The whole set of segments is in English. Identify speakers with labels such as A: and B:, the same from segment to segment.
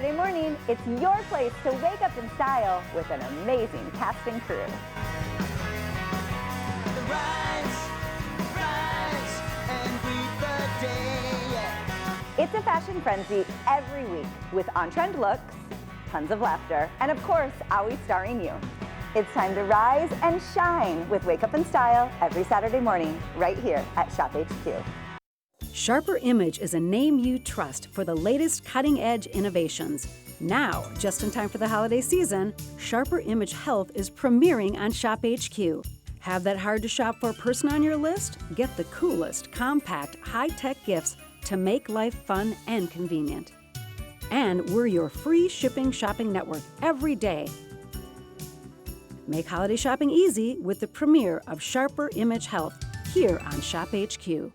A: Saturday morning, it's your place to wake up in style with an amazing cast and crew.
B: Rise and greet the day.
A: It's a fashion frenzy every week with on-trend looks, tons of laughter, and of course, always starring you. It's time to rise and shine with Wake Up in Style every Saturday morning right here at ShopHQ.
C: Sharper Image is a name you trust for the latest cutting-edge innovations. Now, just in time for the holiday season, Sharper Image Health is premiering on ShopHQ. Have that hard-to-shop-for person on your list? Get the coolest, compact, high-tech gifts to make life fun and convenient. And we're your free shipping shopping network every day. Make holiday shopping easy with the premiere of Sharper Image Health here on ShopHQ.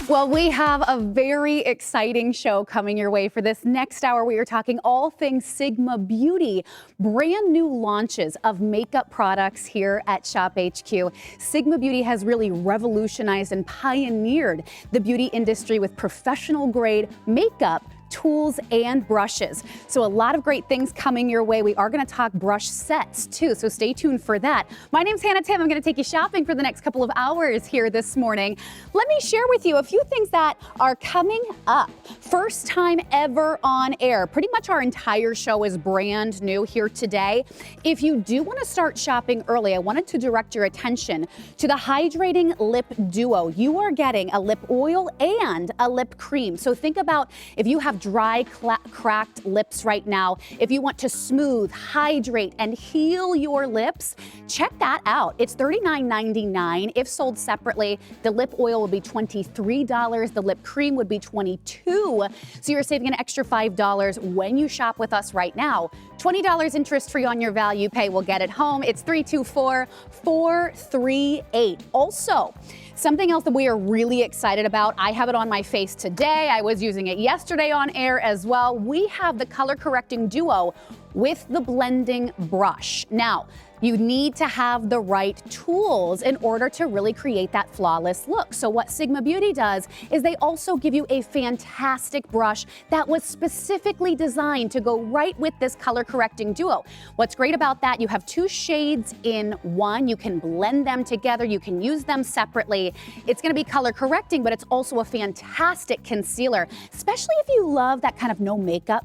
D: Well, we have a very exciting show coming your way for this next hour. We are talking all things Sigma Beauty, brand new launches of makeup products here at ShopHQ. Sigma Beauty has really revolutionized and pioneered the beauty industry with professional grade makeup, tools, and brushes. So a lot of great things coming your way. We are going to talk brush sets too, so stay tuned for that. My name's Timm. I'm going to take you shopping for the next couple of hours here this morning. Let me share with you a few things that are coming up. First time ever on air. Pretty much our entire show is brand new here today. If you do want to start shopping early, I wanted to direct your attention to the Hydrating Lip Duo. You are getting a lip oil and a lip cream. So think about if you have dry, cracked lips right now. If you want to smooth, hydrate, and heal your lips, check that out. It's $39.99. If sold separately, the lip oil will be $23. The lip cream would be $22. So you're saving an extra $5 when you shop with us right now. $20 interest free on your value pay. We'll get it home. It's 324-438. Also, something else that we are really excited about, I have it on my face today. I was using it yesterday on air as well. We have the color correcting duo with the blending brush. Now, you need to have the right tools in order to really create that flawless look. So what Sigma Beauty does is they also give you a fantastic brush that was specifically designed to go right with this color correcting duo. What's great about that, you have two shades in one. You can blend them together. You can use them separately. It's going to be color correcting, but it's also a fantastic concealer, especially if you love that kind of no makeup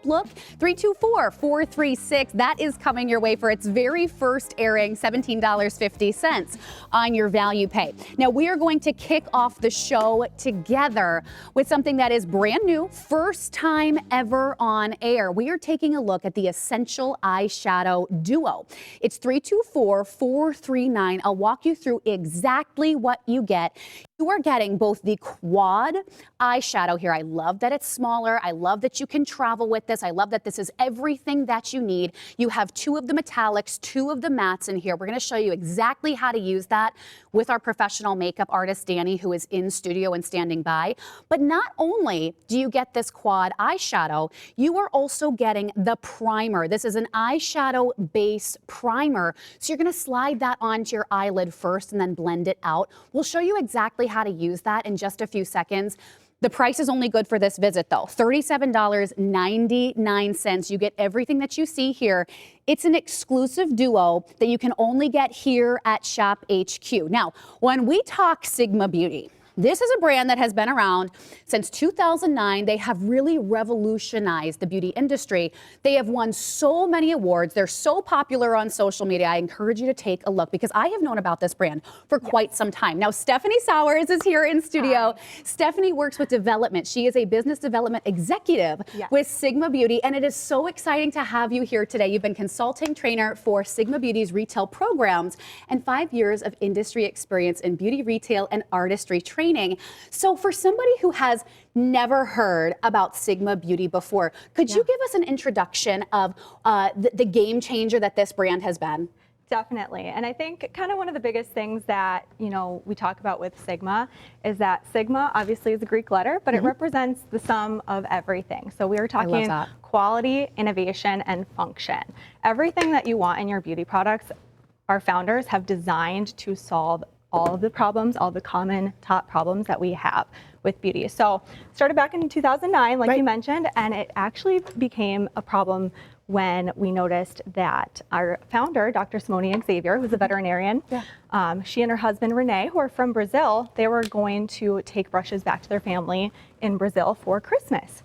D: look. 324-436. That is coming your way for its very first airing, $17.50 on your value pay. Now we are going to kick off the show together with something that is brand new, first time ever on air. We are taking a look at the Essential Eyeshadow Duo. It's 324-439. I'll walk you through exactly what you get. You are getting both the quad eyeshadow here. I love that it's smaller. I love that you can travel with this. I love that this is everything that you need. You have two of the metallics, two of the mattes in here. We're going to show you exactly how to use that with our professional makeup artist, Danny, who is in studio and standing by. But not only do you get this quad eyeshadow, you are also getting the primer. This is an eyeshadow base primer. So you're going to slide that onto your eyelid first and then blend it out. We'll show you exactly how to use that in just a few seconds. The price is only good for this visit though, $37.99. You get everything that you see here. It's an exclusive duo that you can only get here at ShopHQ. Now, when we talk Sigma Beauty, this is a brand that has been around since 2009. They have really revolutionized the beauty industry. They have won so many awards. They're so popular on social media. I encourage you to take a look because I have known about this brand for quite some time. Now, Stephanie Sowers is here in studio. Hi. Stephanie works with development. She is a business development executive with Sigma Beauty, and it is so exciting to have you here today. You've been consulting trainer for Sigma Beauty's retail programs and 5 years of industry experience in beauty retail and artistry training. So for somebody who has never heard about Sigma Beauty before, could you give us an introduction of the game changer that this brand has been?
E: Definitely. And I think kind of one of the biggest things that, we talk about with Sigma is that Sigma obviously is a Greek letter, but it represents the sum of everything. So we are talking quality, innovation, and function. Everything that you want in your beauty products, our founders have designed to solve all of the problems, all the common top problems that we have with beauty. So started back in 2009, like you mentioned, and it actually became a problem when we noticed that our founder, Dr. Simone Xavier, who's a veterinarian, she and her husband, Renee, who are from Brazil, they were going to take brushes back to their family in Brazil for Christmas.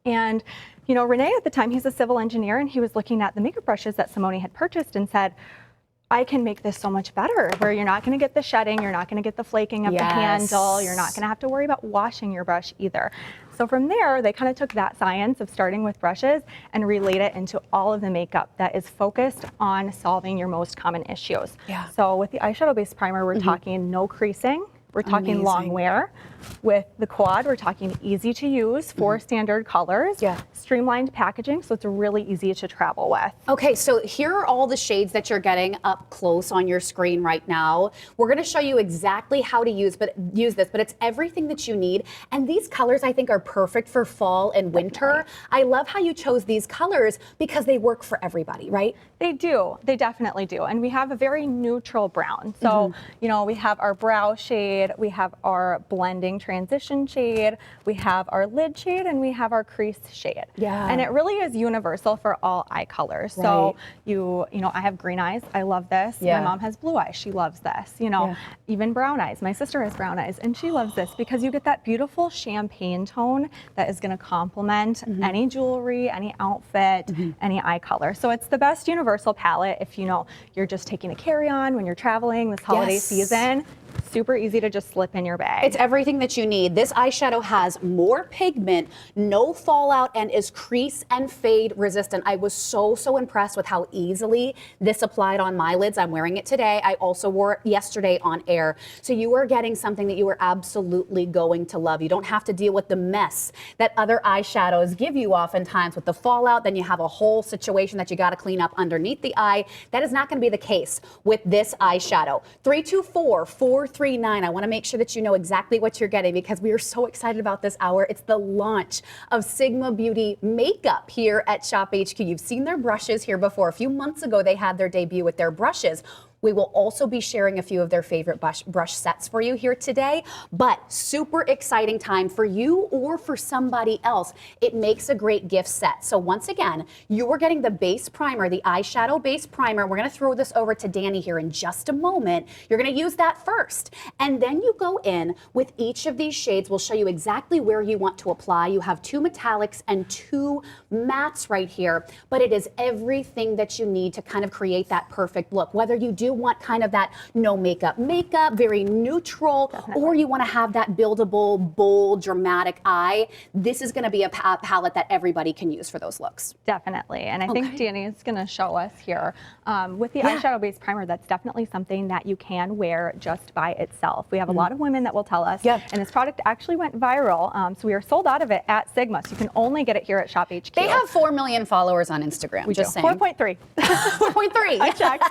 E: And, Renee at the time, he's a civil engineer, and he was looking at the makeup brushes that Simone had purchased and said, I can make this so much better, where you're not going to get the shedding, you're not going to get the flaking of the handle, you're not going to have to worry about washing your brush either. So from there, they kind of took that science of starting with brushes and relate it into all of the makeup that is focused on solving your most common issues. So with the eyeshadow base primer, we're talking no creasing, we're talking long wear. With the quad, we're talking easy to use, 4 standard colors, streamlined packaging, so it's really easy to travel with.
D: Okay, so here are all the shades that you're getting up close on your screen right now. We're gonna show you exactly how to use this, but it's everything that you need. And these colors I think are perfect for fall and winter. I love how you chose these colors because they work for everybody, right?
E: They do, they definitely do. And we have a very neutral brown. So, we have our brow shade, we have our blending transition shade, we have our lid shade, and we have our crease shade. And it really is universal for all eye colors. So I have green eyes, I love this. My mom has blue eyes, she loves this. Even brown eyes, my sister has brown eyes, and she loves this because you get that beautiful champagne tone that is gonna complement any jewelry, any outfit, any eye color. So it's the best universal palette if you're just taking a carry-on when you're traveling this holiday season. Super easy to just slip in your bag.
D: It's everything that you need. This eyeshadow has more pigment, no fallout, and is crease and fade resistant. I was so impressed with how easily this applied on my lids. I'm wearing it today. I also wore it yesterday on air. So you are getting something that you are absolutely going to love. You don't have to deal with the mess that other eyeshadows give you oftentimes with the fallout. Then you have a whole situation that you got to clean up underneath the eye. That is not going to be the case with this eyeshadow. 324-439. I want to make sure that you know exactly what you're getting because we are so excited about this hour. It's the launch of Sigma Beauty makeup here at ShopHQ. You've seen their brushes here before. A few months ago, they had their debut with their brushes. We will also be sharing a few of their favorite brush sets for you here today, but super exciting time for you or for somebody else. It makes a great gift set. So once again, you are getting the base primer, the eyeshadow base primer. We're gonna throw this over to Danny here in just a moment. You're gonna use that first. And then you go in with each of these shades. We'll show you exactly where you want to apply. You have 2 metallics and 2 mattes right here, but it is everything that you need to kind of create that perfect look. Whether you do want kind of that no makeup, very neutral, or you want to have that buildable, bold, dramatic eye, this is going to be a palette that everybody can use for those looks.
E: Definitely. And I think Danny is going to show us here with the eyeshadow base primer. That's definitely something that you can wear just by itself. We have a lot of women that will tell us, and this product actually went viral. So we are sold out of it at Sigma. So you can only get it here at ShopHQ.
D: They have 4 million followers on Instagram.
E: We
D: just
E: do.
D: saying.
E: 4.3.
D: 4.3.
E: I checked.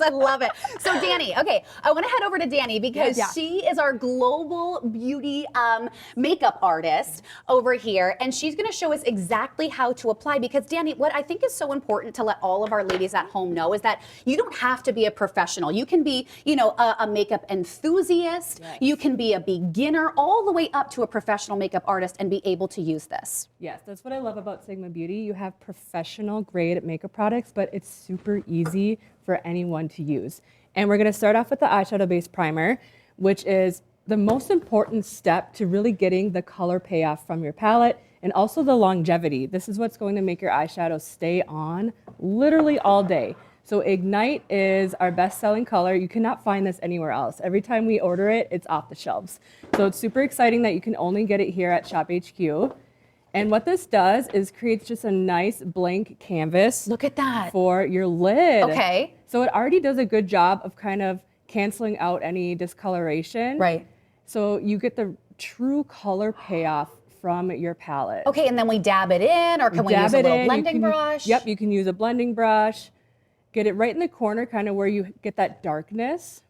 D: I love it. So Danny, okay, I want to head over to Danny because she is our global beauty makeup artist over here, and she's going to show us exactly how to apply. Because Danny, what I think is so important to let all of our ladies at home know is that you don't have to be a professional. You can be, a makeup enthusiast. Yes. You can be a beginner, all the way up to a professional makeup artist, and be able to use this.
F: Yes, that's what I love about Sigma Beauty. You have professional grade makeup products, but it's super easy for anyone to use. And we're gonna start off with the eyeshadow base primer, which is the most important step to really getting the color payoff from your palette and also the longevity. This is what's going to make your eyeshadow stay on literally all day. So Ignite is our best-selling color. You cannot find this anywhere else. Every time we order it, it's off the shelves. So it's super exciting that you can only get it here at ShopHQ. And what this does is creates just a nice blank canvas.
D: Look at that.
F: For your lid.
D: Okay.
F: So it already does a good job of kind of canceling out any discoloration.
D: Right.
F: So you get the true color payoff from your palette.
D: Okay, and then we dab it in, or can we use a little blending brush?
F: Yep, you can use a blending brush. get it right in the corner, kind of where you get that darkness,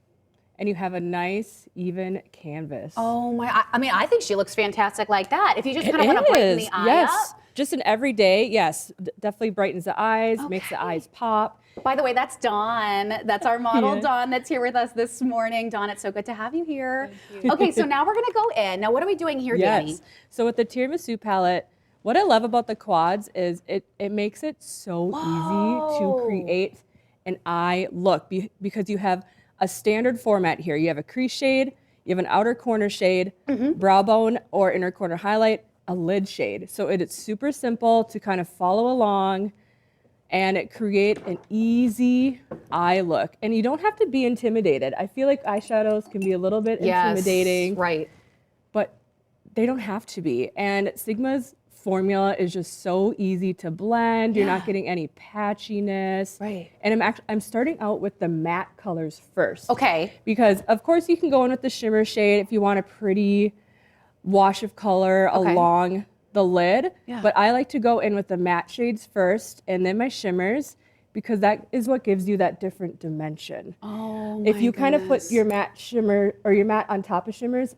F: and you have a nice, even canvas.
D: Oh my, I mean, I think she looks fantastic like that. If you just kind of want to brighten the eye up.
F: Just an everyday, yes, definitely brightens the eyes, makes the eyes pop.
D: By the way, that's Dawn. That's our model, Dawn, that's here with us this morning. Dawn, it's so good to have you here. Okay, so now we're gonna go in. Now, what are we doing here, Danny?
F: So with the tiramisu palette, what I love about the quads is it makes it so easy to create an eye look because you have a standard format here. You have a crease shade, you have an outer corner shade, brow bone or inner corner highlight, a lid shade. So it's super simple to kind of follow along, and it creates an easy eye look. And you don't have to be intimidated. I feel like eyeshadows can be a little bit intimidating.
D: Right.
F: But they don't have to be. And Sigma's formula is just so easy to blend. You're not getting any patchiness.
D: Right.
F: And I'm starting out with the matte colors first.
D: Okay.
F: Because of course you can go in with the shimmer shade if you want a pretty wash of color along the lid. But I like to go in with the matte shades first and then my shimmers, because that is what gives you that different dimension.
D: Oh,
F: if you kind of put your matte shimmer or your matte on top of shimmers,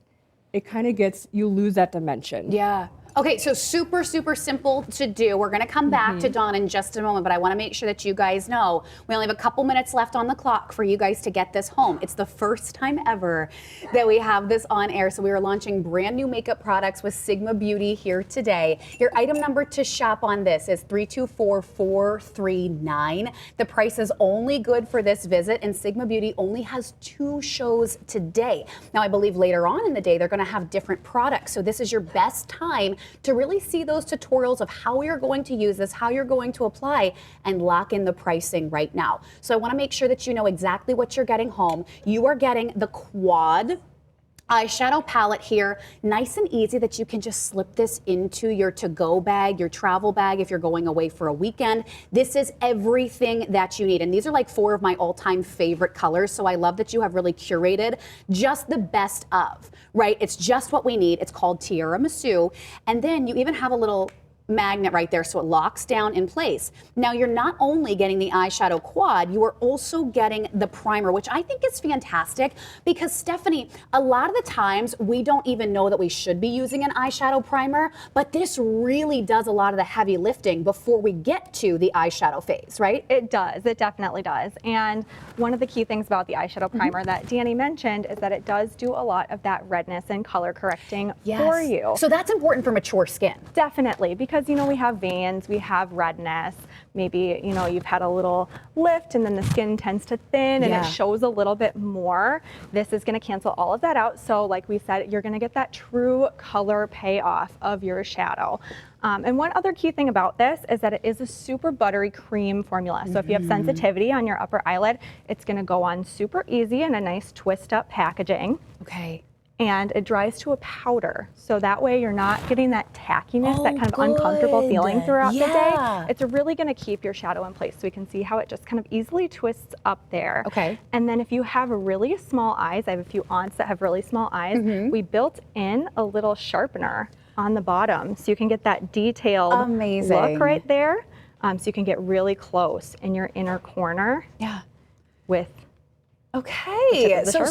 F: it kind of you lose that dimension.
D: Yeah. Okay, so super, super simple to do. We're gonna come back to Dawn in just a moment, but I wanna make sure that you guys know we only have a couple minutes left on the clock for you guys to get this home. It's the first time ever that we have this on air, so we are launching brand new makeup products with Sigma Beauty here today. Your item number to shop on this is 324439. The price is only good for this visit, and Sigma Beauty only has 2 shows today. Now, I believe later on in the day, they're gonna have different products, so this is your best time to really see those tutorials of how you're going to use this, how you're going to apply, and lock in the pricing right now. So I want to make sure that you know exactly what you're getting home. You are getting the quad eyeshadow palette here, nice and easy that you can just slip this into your to-go bag, your travel bag if you're going away for a weekend. This is everything that you need. And these are like 4 of my all-time favorite colors. So I love that you have really curated just the best of, right? It's just what we need. It's called tiramisu. And then you even have a little magnet right there so it locks down in place. Now you're not only getting the eyeshadow quad, you are also getting the primer, which I think is fantastic because Stephanie, a lot of the times we don't even know that we should be using an eyeshadow primer, but this really does a lot of the heavy lifting before we get to the eyeshadow phase, right?
E: It does, it definitely does. And one of the key things about the eyeshadow primer that Danny mentioned is that it does do a lot of that redness and color correcting for you.
D: So that's important for mature skin.
E: Definitely, because you know we have veins, we have redness, maybe you know you've had a little lift and then the skin tends to thin and it shows a little bit more. This is going to cancel all of that out. So like we said, you're going to get that true color payoff of your shadow. And one other key thing about this is that it is a super buttery cream formula. So if you have sensitivity on your upper eyelid, it's going to go on super easy in a nice twist up packaging.
D: Okay.
E: And it dries to a powder. So that way you're not getting that tackiness, that kind of uncomfortable feeling throughout the day. It's really gonna keep your shadow in place. So we can see how it just kind of easily twists up there.
D: Okay.
E: And then if you have really small eyes, I have a few aunts that have really small eyes, we built in a little sharpener on the bottom. So you can get that detailed look right there. So you can get really close in your inner corner with
D: Okay, so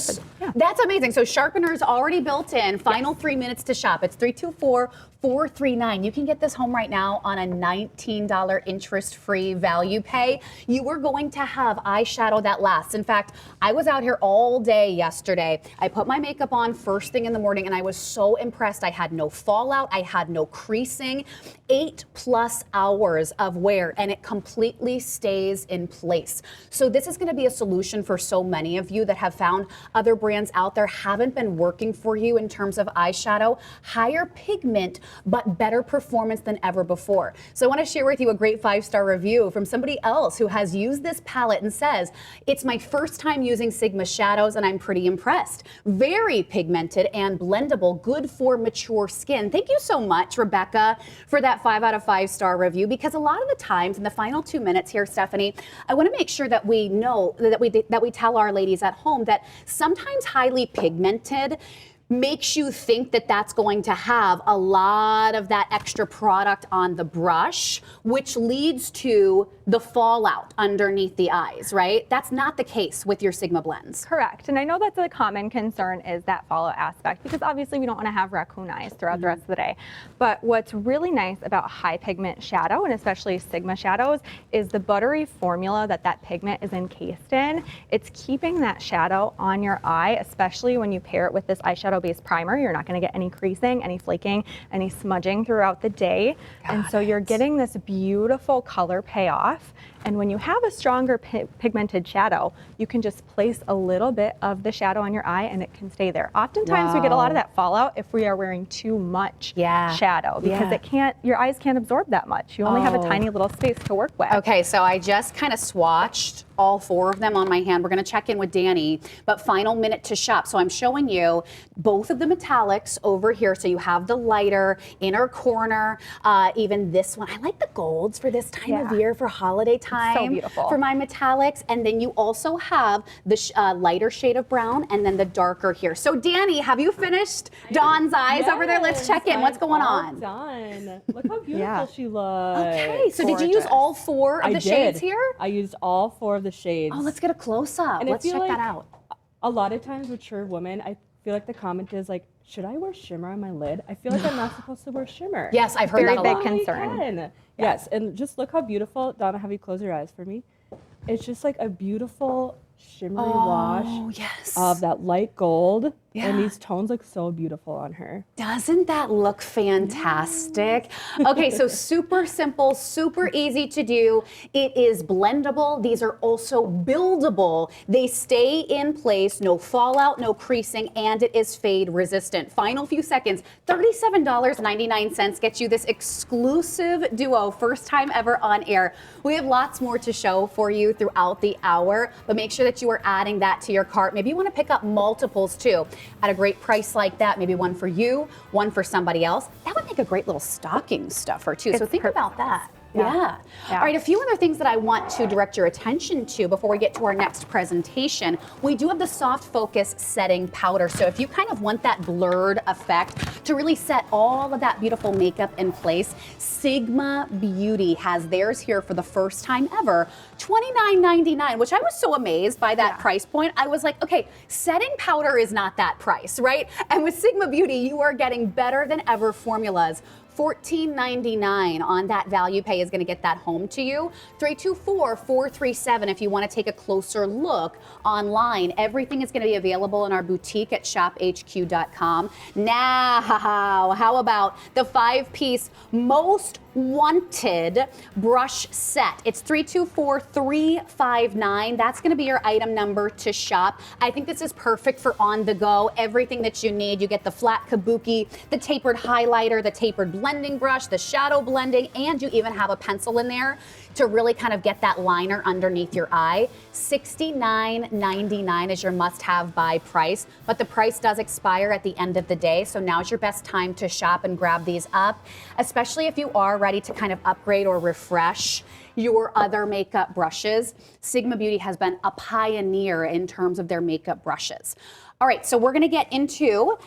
D: that's amazing. So sharpener's already built in. Final 3 minutes to shop. It's 324439. You can get this home right now on a $19 interest-free value pay. You are going to have eyeshadow that lasts. In fact, I was out here all day yesterday. I put my makeup on first thing in the morning and I was so impressed. I had no fallout. I had no creasing. 8+ hours of wear and it completely stays in place. So this is going to be a solution for so many of you that have found other brands out there haven't been working for you in terms of eyeshadow. Higher pigment, but better performance than ever before. So I want to share with you a great 5-star review from somebody else who has used this palette and says, it's my first time using Sigma shadows and I'm pretty impressed. Very pigmented and blendable, good for mature skin. Thank you so much, Rebecca, for that 5 out of 5-star review, because a lot of the times in the final 2 minutes here, Stephanie, I want to make sure that we know that we tell our ladies at home that sometimes highly pigmented makes you think that that's going to have a lot of that extra product on the brush, which leads to the fallout underneath the eyes, right? That's not the case with your Sigma blends.
E: Correct. And I know that's a common concern is that fallout aspect, because obviously we don't want to have raccoon eyes throughout the rest of the day. But what's really nice about high pigment shadow, and especially Sigma shadows, is the buttery formula that pigment is encased in. It's keeping that shadow on your eye, especially when you pair it with this eyeshadow based primer. You're not going to get any creasing, any flaking, any smudging throughout the day. And so you're getting this beautiful color payoff. And when you have a stronger pigmented shadow, you can just place a little bit of the shadow on your eye and it can stay there. Oftentimes we get a lot of that fallout if we are wearing too much shadow, because it can't, your eyes can't absorb that much. You only have a tiny little space to work with.
D: Okay, so I just kind of swatched all 4 of them on my hand. We're gonna check in with Danny, but final minute to shop. So I'm showing you both of the metallics over here. So you have the lighter inner corner, even this one. I like the golds for this time of year for holiday time.
E: So beautiful.
D: For my metallics. And then you also have the lighter shade of brown and then the darker here. So Danny, have you finished Dawn's eyes over there? Let's check in. What's going on?
F: Done. Look how beautiful she looks.
D: Okay, so did you use all 4 of the shades here?
F: I used all 4 of the shades.
D: Oh, let's get a close up. Let's check that out.
F: A lot of times mature women, I feel like the comment is like, should I wear shimmer on my lid? I feel like I'm not supposed to wear shimmer.
D: Yes, I've heard that a lot.
E: Very big concern.
F: Yes, and just look how beautiful. Donna, have you close your eyes for me? It's just like a beautiful shimmery wash of that light gold. And these tones look so beautiful on her.
D: Doesn't that look fantastic? Okay, so super simple, super easy to do. It is blendable. These are also buildable. They stay in place, no fallout, no creasing, and it is fade resistant. Final few seconds, $37.99 gets you this exclusive duo, first time ever on air. We have lots more to show for you throughout the hour, but make sure that you are adding that to your cart. Maybe you want to pick up multiples too. At a great price like that, maybe one for you, one for somebody else. That would make a great little stocking stuffer too. So think about that. Yeah. All right, a few other things that I want to direct your attention to before we get to our next presentation. We do have the soft focus setting powder. So if you kind of want that blurred effect to really set all of that beautiful makeup in place, Sigma Beauty has theirs here for the first time ever, $29.99, which I was so amazed by that price point. I was like, okay, setting powder is not that price, right? And with Sigma Beauty, you are getting better than ever formulas. $14.99 on that value pay is going to get that home to you. 324-437 if you want to take a closer look online. Everything is going to be available in our boutique at shophq.com. Now, how about the 5-piece most wanted brush set? It's 324-359. That's going to be your item number to shop. I think this is perfect for on the go. Everything that you need. You get the flat kabuki, the tapered highlighter, the tapered blending brush, the shadow blending, and you even have a pencil in there to really kind of get that liner underneath your eye. $69.99 is your must-have buy price, but the price does expire at the end of the day, so now's your best time to shop and grab these up, especially if you are ready to kind of upgrade or refresh your other makeup brushes. Sigma Beauty has been a pioneer in terms of their makeup brushes. All right, so we're gonna get into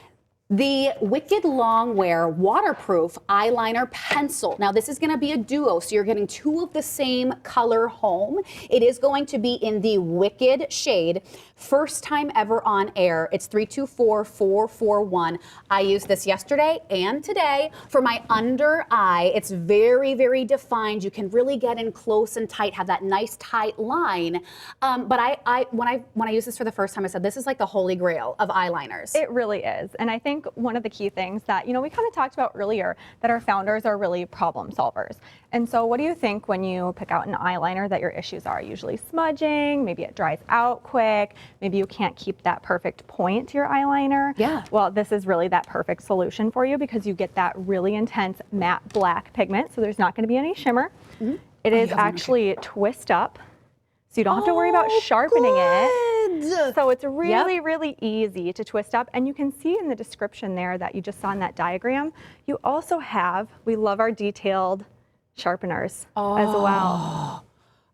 D: the Wicked Longwear Waterproof Eyeliner Pencil. Now this is going to be a duo, so you're getting 2 of the same color home. It is going to be in the Wicked shade. First time ever on air. It's 324-441. I used this yesterday and today for my under eye. It's very, very defined. You can really get in close and tight, have that nice tight line. But when I used this for the first time, I said this is like the holy grail of eyeliners.
E: It really is. And I think one of the key things that, we kind of talked about earlier, that our founders are really problem solvers. And so what do you think when you pick out an eyeliner that your issues are? Usually smudging, maybe it dries out quick, maybe you can't keep that perfect point to your eyeliner.
D: Yeah.
E: Well, this is really that perfect solution for you because you get that really intense matte black pigment, so there's not going to be any shimmer. Mm-hmm. It is actually twist up, so you don't have to worry about sharpening it. So it's really, really easy to twist up. And you can see in the description there that you just saw in that diagram, you also have, we love our detailed sharpeners as well.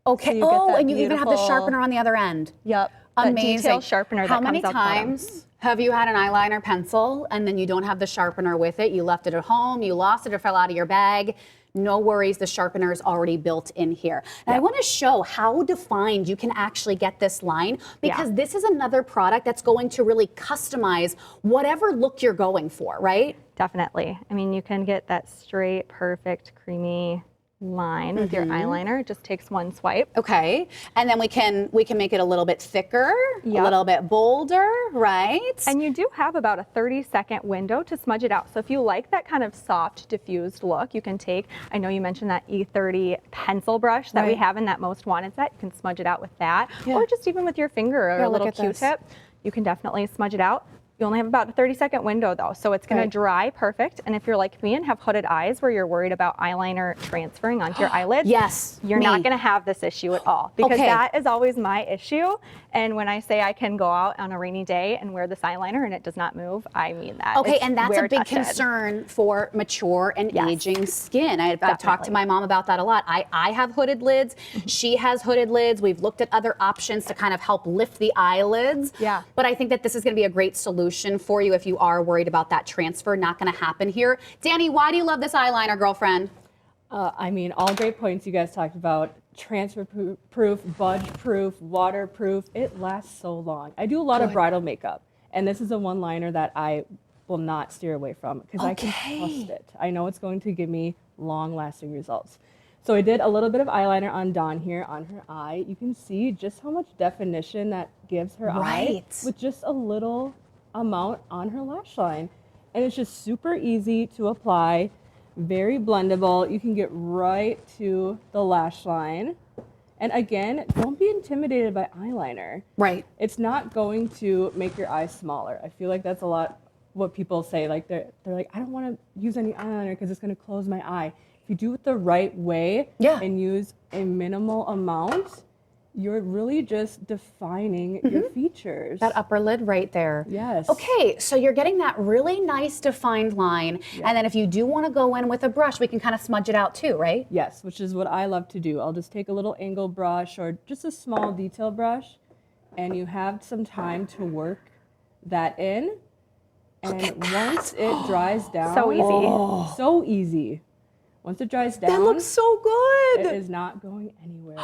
D: Okay.
E: So
D: and you even have the sharpener on the other end.
E: Yep.
D: Amazing.
E: Detail sharpener
D: How
E: that
D: many
E: comes out the bottom.
D: times Have you had an eyeliner pencil and then you don't have the sharpener with it? You left it at home, you lost it or fell out of your bag. No worries, the sharpener is already built in here. And I want to show how defined you can actually get this line, because this is another product that's going to really customize whatever look you're going for, right?
E: Definitely. I mean, you can get that straight, perfect, creamy line with your eyeliner. It just takes one swipe.
D: Okay, and then we can make it a little bit thicker, a little bit bolder, right?
E: And you do have about a 30-second window to smudge it out. So if you like that kind of soft, diffused look, you can take, I know you mentioned that E30 pencil brush that we have in that most wanted set. You can smudge it out with that, or just even with your finger or a little Q-tip. You can definitely smudge it out. You only have about a 30-second window though, so it's gonna dry perfect. And if you're like me and have hooded eyes where you're worried about eyeliner transferring onto your eyelids, you're not gonna have this issue at all, because that is always my issue. And when I say I can go out on a rainy day and wear this eyeliner and it does not move, I mean that.
D: Okay, and that's a big concern for mature and aging skin. I've talked to my mom about that a lot. I have hooded lids. She has hooded lids. We've looked at other options to kind of help lift the eyelids.
E: Yeah.
D: But I think that this is going to be a great solution for you if you are worried about that transfer. Not going to happen here. Danny, why do you love this eyeliner, girlfriend?
F: I mean, all great points you guys talked about. Transfer proof, budge proof, waterproof. It lasts so long. I do a lot of bridal makeup, and this is a one liner that I will not steer away from, because I can trust it. I know it's going to give me long lasting results. So I did a little bit of eyeliner on Dawn here on her eye. You can see just how much definition that gives her eye with just a little amount on her lash line. And it's just super easy to apply. Very blendable. You can get right to the lash line. And again, don't be intimidated by eyeliner. Right. It's not going to make your eyes smaller. I feel like that's a lot what people say. Like they're like, I don't want to use any eyeliner because it's going to close my eye. If you do it the right way and use a minimal amount, you're really just defining your features.
D: That upper lid right there.
F: Yes.
D: Okay, so you're getting that really nice defined line. And then if you do want to go in with a brush, we can kind of smudge it out too, right?
F: Yes, which is what I love to do. I'll just take a little angle brush or just a small detail brush, and you have some time to work that in. And once it dries down, so easy. Once it dries down,
D: that looks so good.
F: It is not going anywhere.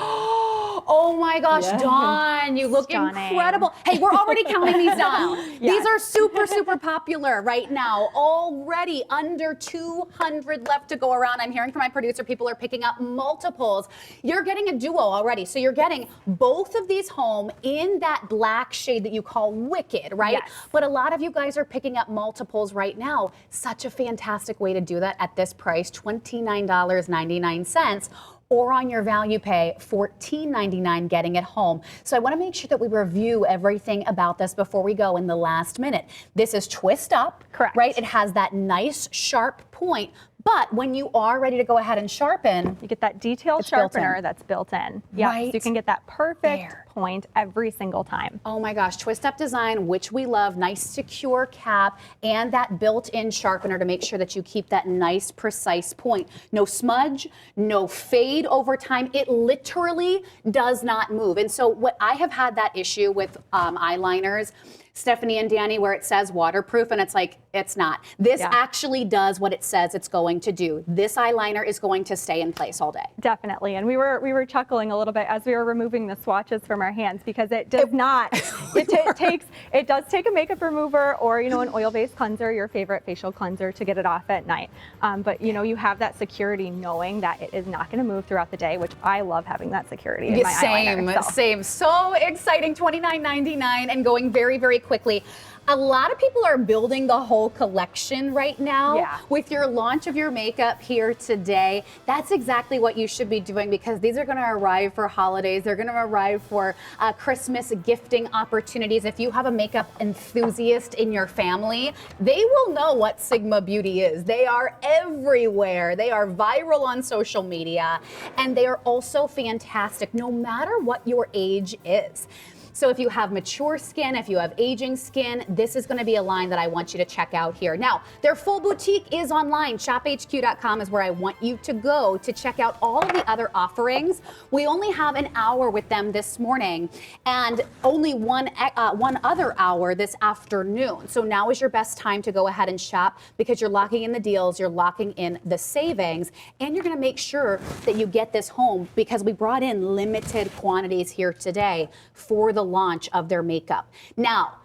D: Oh my gosh, Dawn, you look incredible. Hey, we're already counting these down. These are super, super popular right now. Already under 200 left to go around. I'm hearing from my producer, people are picking up multiples. You're getting a duo already. So you're getting both of these home in that black shade that you call Wicked, right? Yes. But a lot of you guys are picking up multiples right now. Such a fantastic way to do that at this price, $29.99. Or on your value pay, $14.99 getting it home. So I want to make sure that we review everything about this before we go in the last minute. This is twist up, right? It has that nice sharp point. But when you are ready to go ahead and sharpen,
E: you get that detail sharpener that's built in. Yeah,
D: right.
E: So you can get that perfect point every single time.
D: Oh my gosh, twist up design, which we love, nice secure cap, and that built-in sharpener to make sure that you keep that nice precise point. No smudge, no fade over time. It literally does not move. And so what I have had that issue with eyeliners, Stephanie and Danny, where it says waterproof and it's like, it's not. This actually does what it says it's going to do. This eyeliner is going to stay in place all day.
E: Definitely, and we were chuckling a little bit as we were removing the swatches from our hands, because it does not, it does take a makeup remover or, you know, an oil-based cleanser, your favorite facial cleanser, to get it off at night. But you know, you have that security knowing that it is not going to move throughout the day, which I love having that security in my eyeliner.
D: Same, so exciting, $29.99 and going very, very quickly. A lot of people are building the whole collection right now with your launch of your makeup here today. That's exactly what you should be doing, because these are going to arrive for holidays. They're going to arrive for Christmas gifting opportunities. If you have a makeup enthusiast in your family, they will know what Sigma Beauty is. They are everywhere. They are viral on social media, and they are also fantastic no matter what your age is. So if you have mature skin, if you have aging skin, this is going to be a line that I want you to check out here. Now, their full boutique is online. ShopHQ.com is where I want you to go to check out all of the other offerings. We only have an hour with them this morning and only one other hour this afternoon. So now is your best time to go ahead and shop because you're locking in the deals, you're locking in the savings, and you're going to make sure that you get this home because we brought in limited quantities here today for the launch of their makeup. Now,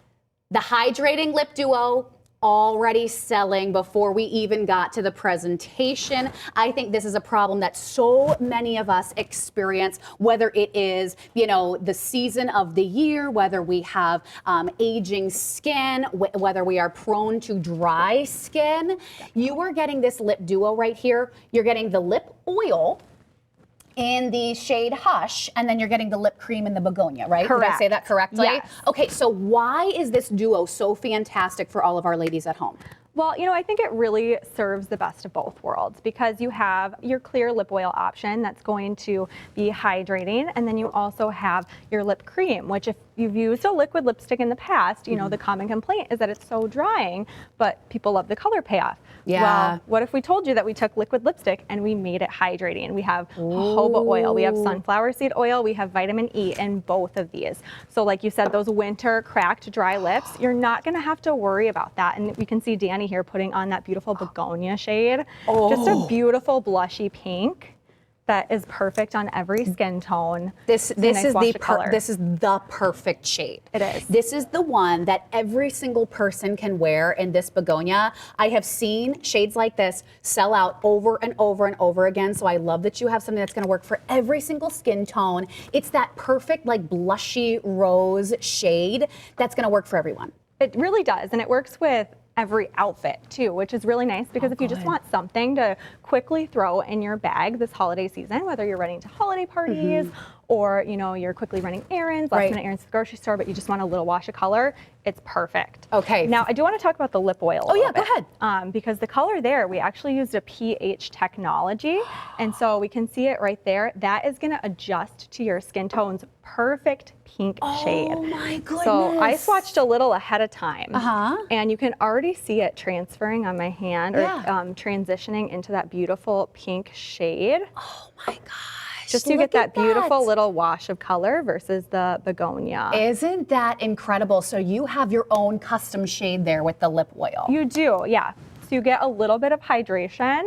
D: the Hydrating Lip Duo already selling before we even got to the presentation. I think this is a problem that so many of us experience, whether it is, the season of the year, whether we have aging skin, whether we are prone to dry skin. You are getting this lip duo right here. You're getting the lip oil in the shade Hush, and then you're getting the lip cream in the Begonia, right?
E: Correct.
D: Did I say that correctly?
E: Yes.
D: Okay, so why is this duo so fantastic for all of our ladies at home?
E: Well, I think it really serves the best of both worlds because you have your clear lip oil option that's going to be hydrating, and then you also have your lip cream, which if you've used a liquid lipstick in the past, the common complaint is that it's so drying, but people love the color payoff.
D: Yeah.
E: Well, what if we told you that we took liquid lipstick and we made it hydrating? We have jojoba oil, we have sunflower seed oil, we have vitamin E in both of these. So like you said, those winter cracked dry lips, you're not gonna have to worry about that. And we can see Danny here putting on that beautiful Begonia shade. Just a beautiful blushy pink that is perfect on every skin tone.
D: This is the perfect shade.
E: It is.
D: This is the one that every single person can wear in this Begonia. I have seen shades like this sell out over and over and over again. So I love that you have something that's going to work for every single skin tone. It's that perfect like blushy rose shade that's going to work for everyone.
E: It really does, and it works with every outfit too, which is really nice because if you just want something to quickly throw in your bag this holiday season, whether you're running to holiday parties or you're quickly running errands, last minute errands to the grocery store, but you just want a little wash of color, it's perfect.
D: Okay.
E: Now I do want to talk about the lip oil.
D: Oh yeah, go ahead.
E: Because the color there, we actually used a pH technology, and so we can see it right there. That is going to adjust to your skin tone's perfect pink shade.
D: Oh my goodness.
E: So I swatched a little ahead of time, and you can already see it transferring on my hand or transitioning into that beautiful pink shade.
D: Oh my gosh.
E: Just to get that beautiful little wash of color versus the Begonia.
D: Isn't that incredible? So you have your own custom shade there with the lip oil.
E: You do, yeah. So you get a little bit of hydration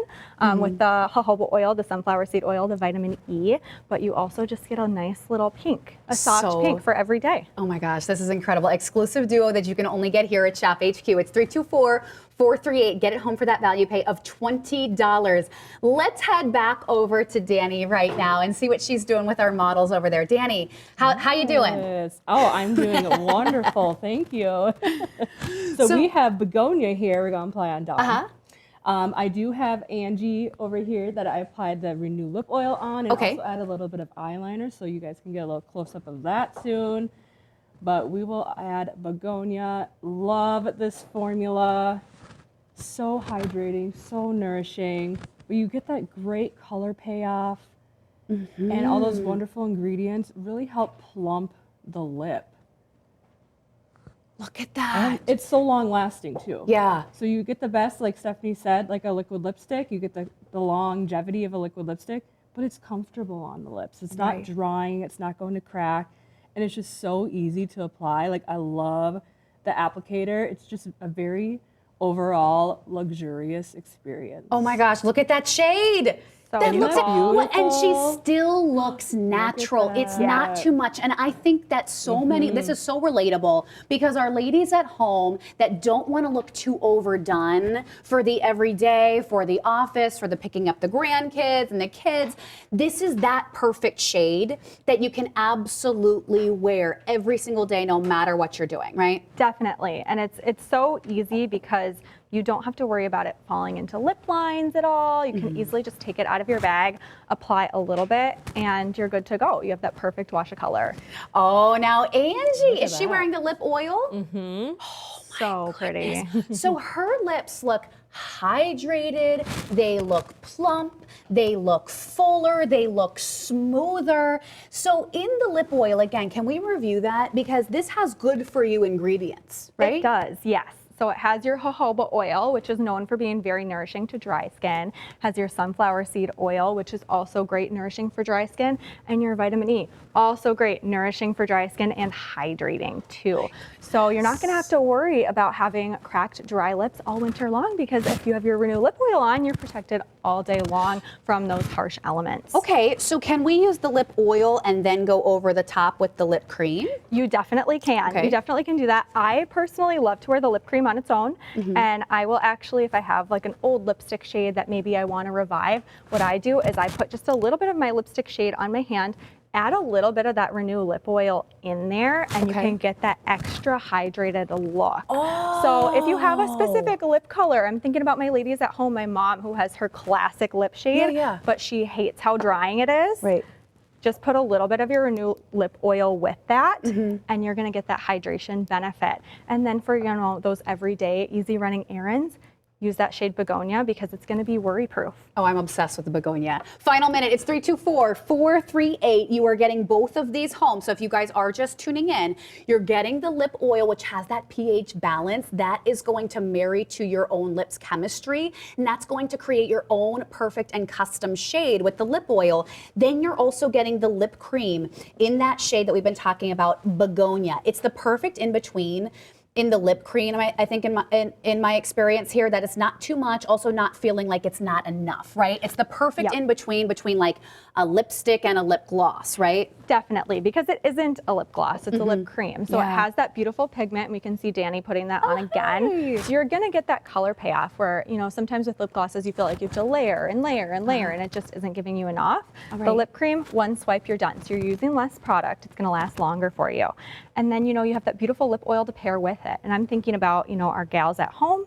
E: with the jojoba oil, the sunflower seed oil, the vitamin E, but you also just get a nice little pink, a soft pink for every day.
D: Oh my gosh, this is incredible. Exclusive duo that you can only get here at ShopHQ. It's 324-438. Get it home for that value pay of $20. Let's head back over to Danny right now and see what she's doing with our models over there. Danny, how you doing?
F: Yes. Oh, I'm doing wonderful. Thank you. So we have Begonia here. We're going to apply on dog. I do have Angie over here that I applied the Renew Lip Oil on and also add a little bit of eyeliner so you guys can get a little close-up of that soon. But we will add Begonia. Love this formula. So hydrating, so nourishing. But you get that great color payoff and all those wonderful ingredients really help plump the lip.
D: Look at that.
F: And it's so long lasting too.
D: Yeah.
F: So you get the best, like Stephanie said, like a liquid lipstick. You get the longevity of a liquid lipstick, but it's comfortable on the lips. It's not drying, it's not going to crack, and it's just so easy to apply. Like I love the applicator. It's just a very overall luxurious experience.
D: Oh my gosh, look at that shade. That looks
F: beautiful.
D: And she still looks natural. It's not too much. And I think that so many, this is so relatable because our ladies at home that don't want to look too overdone for the everyday, for the office, for the picking up the grandkids and the kids, this is that perfect shade that you can absolutely wear every single day no matter what you're doing, right?
E: Definitely. And it's so easy because You don't have to worry about it falling into lip lines at all. You can easily just take it out of your bag, apply a little bit, and you're good to go. You have that perfect wash of color.
D: Oh, now Angie, is she wearing the lip oil?
E: Mm-hmm. Oh, so pretty.
D: So her lips look hydrated, they look plump, they look fuller, they look smoother. So in the lip oil, again, can we review that? Because this has good for you ingredients, right?
E: It does, yes. So it has your jojoba oil, which is known for being very nourishing to dry skin. Has your sunflower seed oil, which is also great, nourishing for dry skin. And your vitamin E, also great, nourishing for dry skin and hydrating too. So you're not gonna have to worry about having cracked, dry lips all winter long, because if you have your Renew Lip Oil on, you're protected all day long from those harsh elements.
D: Okay, so can we use the lip oil and then go over the top with the lip cream?
E: You definitely can.
D: Okay.
E: You definitely can do that. I personally love to wear the lip cream on its own, and I will actually, if I have like an old lipstick shade that maybe I want to revive, what I do is I put just a little bit of my lipstick shade on my hand, add a little bit of that Renew Lip Oil in there, and you can get that extra hydrated look. So if you have a specific lip color, I'm thinking about my ladies at home, my mom who has her classic lip shade, but she hates how drying it is.
A: Right.
E: Just put a little bit of your Renew Lip Oil with that, and you're gonna get that hydration benefit. And then for, you know, those everyday easy running errands, use that shade Begonia, because it's gonna be worry proof.
D: Oh, I'm obsessed with the Begonia. Final minute, it's 324-438. You are getting both of these home. So if you guys are just tuning in, you're getting the lip oil, which has that pH balance. That is going to marry to your own lips chemistry, and that's going to create your own perfect and custom shade with the lip oil. Then you're also getting the lip cream in that shade that we've been talking about, Begonia. It's the perfect in between in the lip cream. I think in my experience here, that it's not too much, also not feeling like it's not enough, right? It's the perfect in between like a lipstick and a lip gloss, right?
E: Definitely, because it isn't a lip gloss, it's a lip cream. So it has that beautiful pigment, and we can see Danny putting that on again. So you're gonna get that color payoff where, you know, sometimes with lip glosses, you feel like you have to layer and layer and layer, and it just isn't giving you enough. The lip cream, one swipe, you're done. So you're using less product, it's gonna last longer for you. And then, you know, you have that beautiful lip oil to pair with it. And I'm thinking about, you know, our gals at home,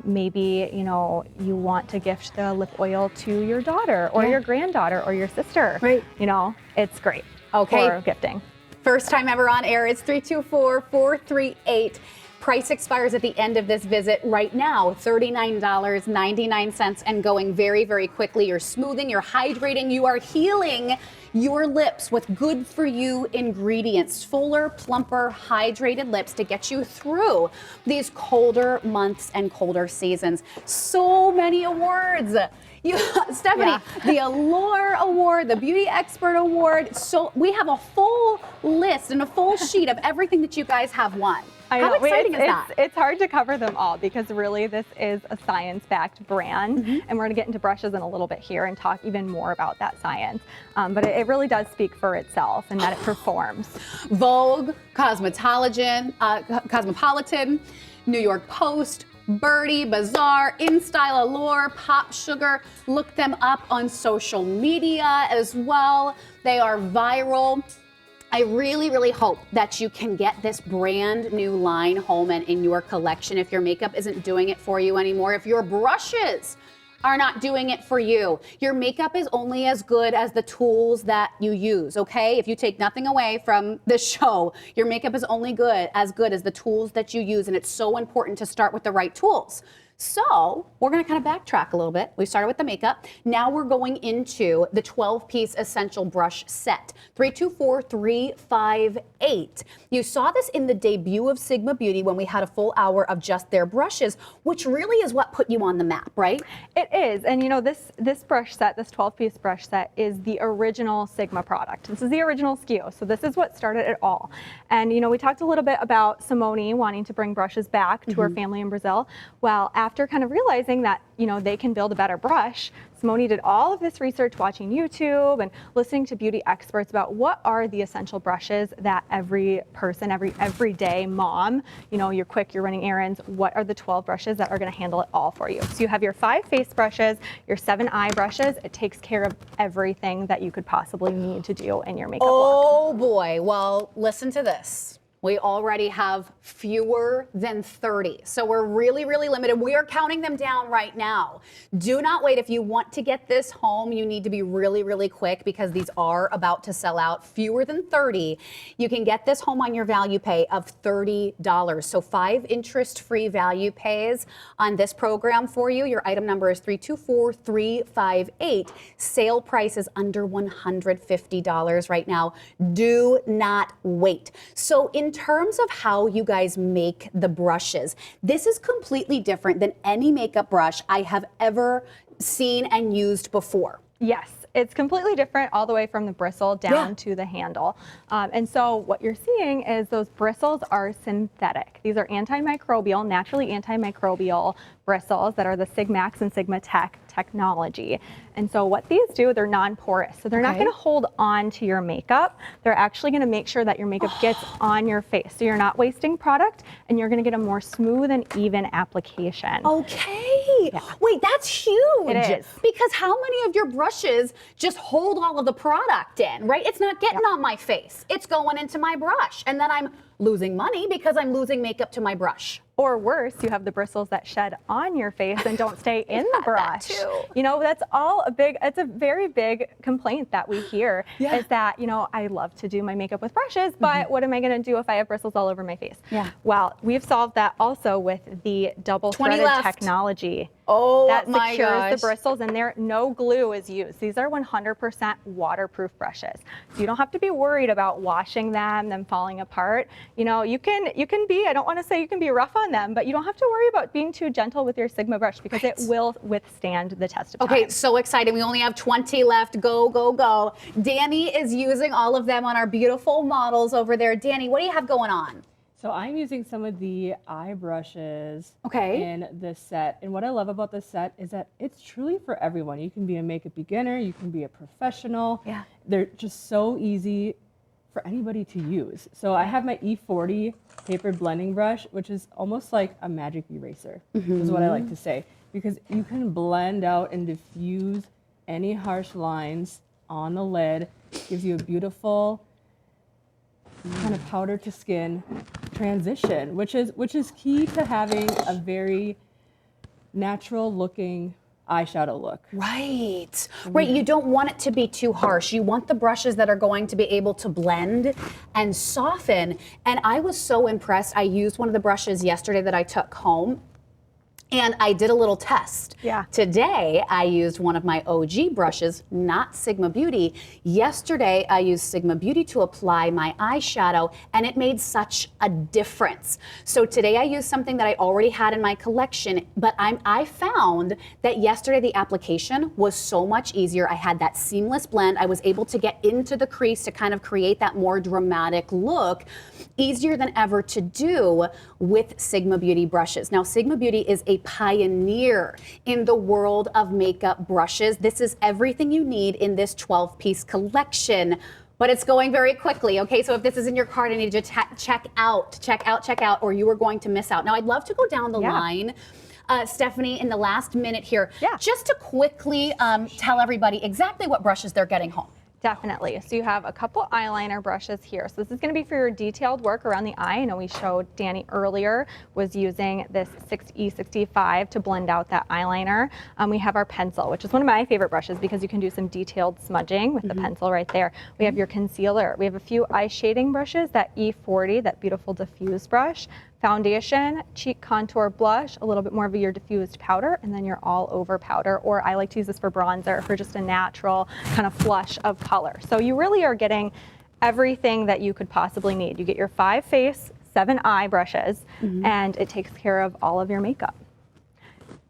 E: maybe, you know, you want to gift the lip oil to your daughter or your granddaughter or your sister. Right. You know, it's great for gifting.
D: First time ever on air, it's 324-438. Price expires at the end of this visit right now, $39.99, and going very, very quickly. You're smoothing, you're hydrating, you are healing your lips with good for you ingredients. Fuller, plumper, hydrated lips to get you through these colder months and colder seasons. So many awards. Stephanie, the Allure Award, the Beauty Expert Award. So we have a full list and a full sheet of everything that you guys have won. How exciting is that?
E: It's hard to cover them all, because really this is a science-backed brand, and we're gonna get into brushes in a little bit here and talk even more about that science. But it really does speak for itself and that it performs.
D: Vogue, Cosmopolitan, New York Post, Birdie, Bazaar, InStyle, Allure, Pop Sugar. Look them up on social media as well. They are viral. I really, really hope that you can get this brand new line home and in your collection if your makeup isn't doing it for you anymore, if your brushes are not doing it for you. Your makeup is only as good as the tools that you use, okay? If you take nothing away from the show, your makeup is only as good as the tools that you use, and it's so important to start with the right tools. So we're gonna kind of backtrack a little bit. We started with the makeup. Now we're going into the 12-piece essential brush set. 324-358. You saw this in the debut of Sigma Beauty when we had a full hour of just their brushes, which really is what put you on the map, right?
E: It is, and you know, this brush set, this 12-piece brush set, is the original Sigma product. This is the original SKU, so this is what started it all. And you know, we talked a little bit about Simone wanting to bring brushes back to her family in Brazil. Well, after kind of realizing that, you know, they can build a better brush, Simone did all of this research, watching YouTube and listening to beauty experts about what are the essential brushes that every person, everyday mom, you know, you're quick, you're running errands, what are the 12 brushes that are going to handle it all for you? So you have your 5 face brushes, your 7 eye brushes. It takes care of everything that you could possibly need to do in your makeup look.
D: Oh boy, well, listen to this. We already have fewer than 30. So we're really, really limited. We are counting them down right now. Do not wait. If you want to get this home, you need to be really, really quick because these are about to sell out. Fewer than 30. You can get this home on your value pay of $30. So 5 interest-free value pays on this program for you. Your item number is 324358. Sale price is under $150 right now. Do not wait. So in terms of how you guys make the brushes, this is completely different than any makeup brush I have ever seen and used before.
E: Yes, it's completely different all the way from the bristle down to the handle. And so what you're seeing is those bristles are synthetic. These are antimicrobial, naturally antimicrobial bristles that are the Sigmax and Sigma Tech technology. And so what these do, they're non-porous. So they're not going to hold on to your makeup. They're actually going to make sure that your makeup gets on your face. So you're not wasting product and you're going to get a more smooth and even application.
D: Okay. Yeah. Wait, that's huge.
E: It is.
D: Because how many of your brushes just hold all of the product in, right? It's not getting on my face. It's going into my brush. And then I'm losing money because I'm losing makeup to my brush.
E: Or worse, you have the bristles that shed on your face and don't stay in the brush. You know, that's all it's a very big complaint that we hear is that, you know, I love to do my makeup with brushes, but what am I going to do if I have bristles all over my face? Yeah. Well, we've solved that also with the double threaded technology.
D: Oh,
E: that
D: my
E: secures
D: gosh.
E: the bristles, and no glue is used. These are 100% waterproof brushes. So you don't have to be worried about washing them falling apart. You know, you can be, I don't want to say you can be rough on them, but you don't have to worry about being too gentle with your Sigma brush because it will withstand the test of time.
D: Okay, so exciting. We only have 20 left. Go, go, go. Danny is using all of them on our beautiful models over there. Danny, what do you have going on?
F: So I'm using some of the eye brushes in this set. And what I love about this set is that it's truly for everyone. You can be a makeup beginner, you can be a professional. Yeah. They're just so easy for anybody to use. So I have my E40 tapered blending brush, which is almost like a magic eraser, is what I like to say. Because you can blend out and diffuse any harsh lines on the lid. It gives you a beautiful kind of powder to skin transition, which is key to having a very natural looking eyeshadow look.
D: Right. Right. You don't want it to be too harsh. You want the brushes that are going to be able to blend and soften. And I was so impressed. I used one of the brushes yesterday that I took home. And I did a little test. Yeah. Today, I used one of my OG brushes, not Sigma Beauty. Yesterday, I used Sigma Beauty to apply my eyeshadow, and it made such a difference. So today, I used something that I already had in my collection, but I found that yesterday, the application was so much easier. I had that seamless blend. I was able to get into the crease to kind of create that more dramatic look, easier than ever to do with Sigma Beauty brushes. Now, Sigma Beauty is a pioneer in the world of makeup brushes. This is everything you need in this 12-piece collection, but it's going very quickly, okay? So if this is in your cart, I need you to check out, or you are going to miss out. Now, I'd love to go down the line, Stephanie, in the last minute here, just to quickly tell everybody exactly what brushes they're getting home.
E: Definitely. So you have a couple eyeliner brushes here. So this is going to be for your detailed work around the eye. I know we showed Danny earlier was using this 6E65 to blend out that eyeliner. We have our pencil, which is one of my favorite brushes because you can do some detailed smudging with the pencil right there. We have your concealer. We have a few eye shading brushes, that E40, that beautiful diffuse brush. Foundation, cheek contour blush, a little bit more of your diffused powder, and then your all over powder, or I like to use this for bronzer for just a natural kind of flush of color. So you really are getting everything that you could possibly need. You get your 5 face, 7 eye brushes, and it takes care of all of your makeup.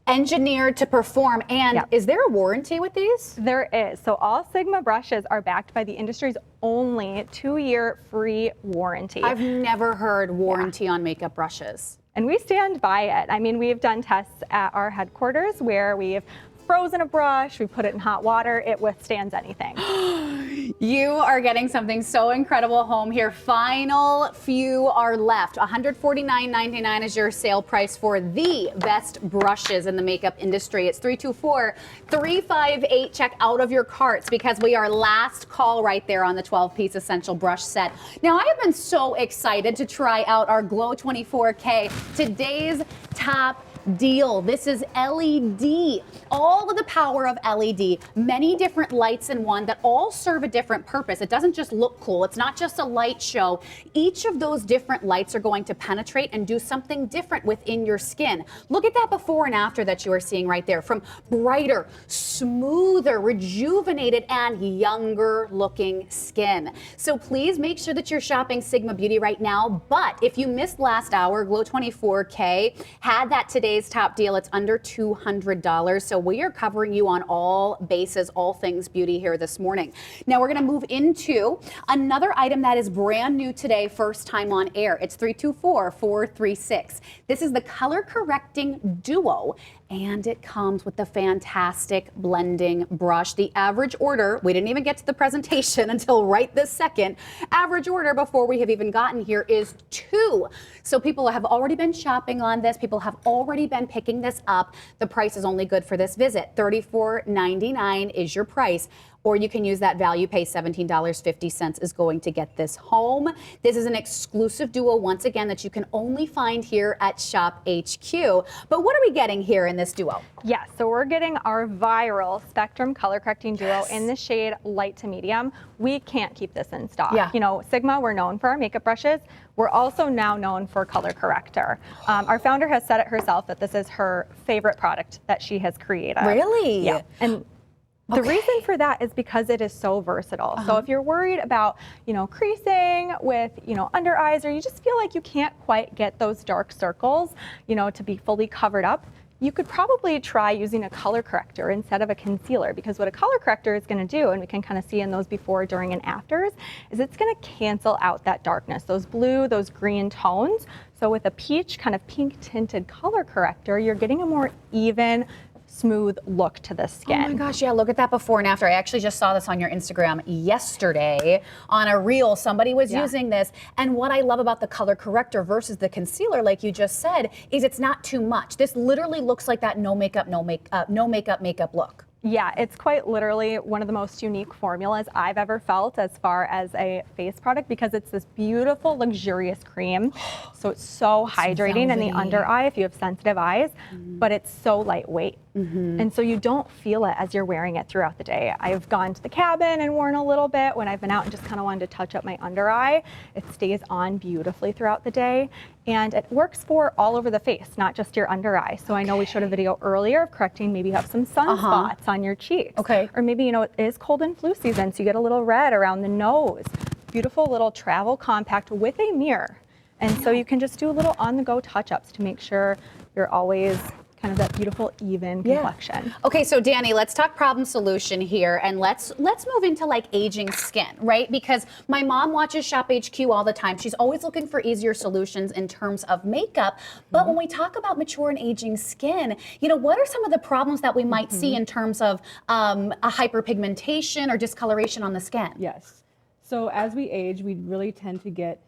D: Engineered to perform. And is there a warranty with these?
E: There is. So all Sigma brushes are backed by the industry's only 2-year free warranty.
D: I've never heard warranty on makeup brushes.
E: And we stand by it. I mean, we've done tests at our headquarters where we've frozen a brush, we put it in hot water, it withstands anything.
D: You are getting something so incredible home here. Final few are left. $149.99 is your sale price for the best brushes in the makeup industry. It's 324-358. Check out of your carts because we are last call right there on the 12-piece essential brush set. Now, I have been so excited to try out our Glow 24K. Today's top deal. This is LED. All of the power of LED, many different lights in one that all serve a different purpose. It doesn't just look cool. It's not just a light show. Each of those different lights are going to penetrate and do something different within your skin. Look at that before and after that you are seeing right there, from brighter, smoother, rejuvenated, and younger looking skin. So please make sure that you're shopping Sigma Beauty right now. But if you missed last hour, Glow 24K had that today's top deal. It's under $200. So we are covering you on all bases, all things beauty here this morning. Now we're going to move into another item that is brand new today, first time on air. It's 324-436. This is the color correcting duo, and it comes with the fantastic blending brush. The average order, we didn't even get to the presentation until right this second. Average order before we have even gotten here is 2. So people have already been shopping on this. People have already been picking this up. The price is only good for this visit. $34.99 is your price. Or you can use that value pay. $17.50 is going to get this home. This is an exclusive duo, once again, that you can only find here at ShopHQ. But what are we getting here in this duo?
E: Yes, so we're getting our viral Spectrum Color Correcting Duo in the shade light to medium. We can't keep this in stock.
D: Yeah.
E: You know, Sigma, we're known for our makeup brushes. We're also now known for color corrector. Our founder has said it herself that this is her favorite product that she has created.
D: Really?
E: Yeah. And the reason for that is because it is so versatile. So if you're worried about, creasing with, under eyes, or you just feel like you can't quite get those dark circles, to be fully covered up, you could probably try using a color corrector instead of a concealer, because what a color corrector is going to do, and we can kind of see in those before, during, and afters, is it's going to cancel out that darkness, those blue, those green tones. So with a peach, kind of pink tinted color corrector, you're getting a more even, smooth look to the skin.
D: Oh my gosh, yeah, look at that before and after. I actually just saw this on your Instagram yesterday on a reel. Somebody was using this. And what I love about the color corrector versus the concealer, like you just said, is it's not too much. This literally looks like that no makeup look.
E: Yeah, it's quite literally one of the most unique formulas I've ever felt as far as a face product, because it's this beautiful, luxurious cream. So it's so hydrating in the under eye if you have sensitive eyes, but it's so lightweight. And so you don't feel it as you're wearing it throughout the day. I've gone to the cabin and worn a little bit when I've been out and just kind of wanted to touch up my under eye. It stays on beautifully throughout the day. And it works for all over the face, not just your under eye. So I know we showed a video earlier of correcting, maybe you have some sunspots on your cheeks. Or maybe, it is cold and flu season, so you get a little red around the nose. Beautiful little travel compact with a mirror. And so you can just do a little on-the-go touch-ups to make sure you're always kind of that beautiful, even complexion.
D: Okay, so Danny, let's talk problem solution here, and let's move into like aging skin, right? Because my mom watches ShopHQ all the time. She's always looking for easier solutions in terms of makeup. But when we talk about mature and aging skin, what are some of the problems that we might see in terms of a hyperpigmentation or discoloration on the skin?
F: Yes. So as we age, we really tend to get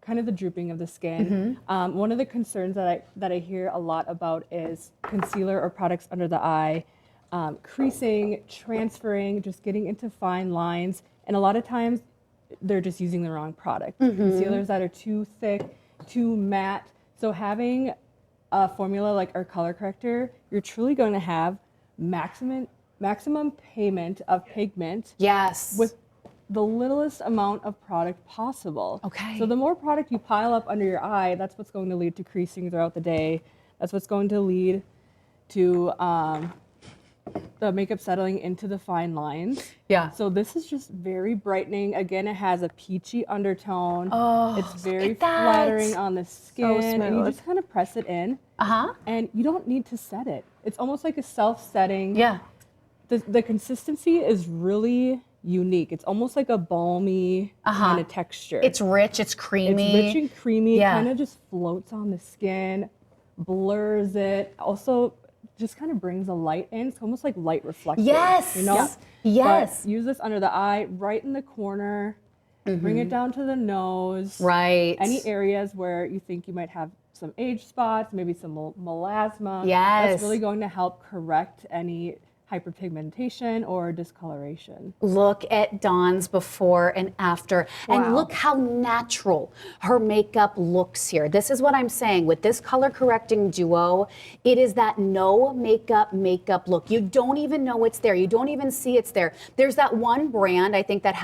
F: kind of the drooping of the skin. One of the concerns that I hear a lot about is concealer or products under the eye, creasing, transferring, just getting into fine lines. And a lot of times they're just using the wrong product. Concealers that are too thick, too matte. So having a formula like our color corrector, you're truly going to have maximum payment of pigment.
D: Yes.
F: With the littlest amount of product possible.
D: Okay.
F: So the more product you pile up under your eye, that's what's going to lead to creasing throughout the day. That's what's going to lead to the makeup settling into the fine lines.
D: Yeah.
F: So this is just very brightening. Again, it has a peachy undertone.
D: Oh,
F: it's very flattering on the skin. And you just kind of press it in. And you don't need to set it. It's almost like a self-setting.
D: Yeah.
F: The consistency is really unique. It's almost like a balmy kind of texture.
D: It's rich, it's creamy.
F: It's rich and creamy. It kind of just floats on the skin, blurs it. Also, just kind of brings a light in. It's almost like light reflecting.
D: Yes.
F: You know?
D: Yes.
F: But use this under the eye, right in the corner. Bring it down to the nose.
D: Right.
F: Any areas where you think you might have some age spots, maybe some melasma.
D: Yes.
F: That's really going to help correct any hyperpigmentation or discoloration.
D: Look at Dawn's before and after, and look how natural her makeup looks here. This is what I'm saying with this color correcting duo. It is that no makeup look. You don't even know it's there. You don't even see it's there. There's that one brand I think that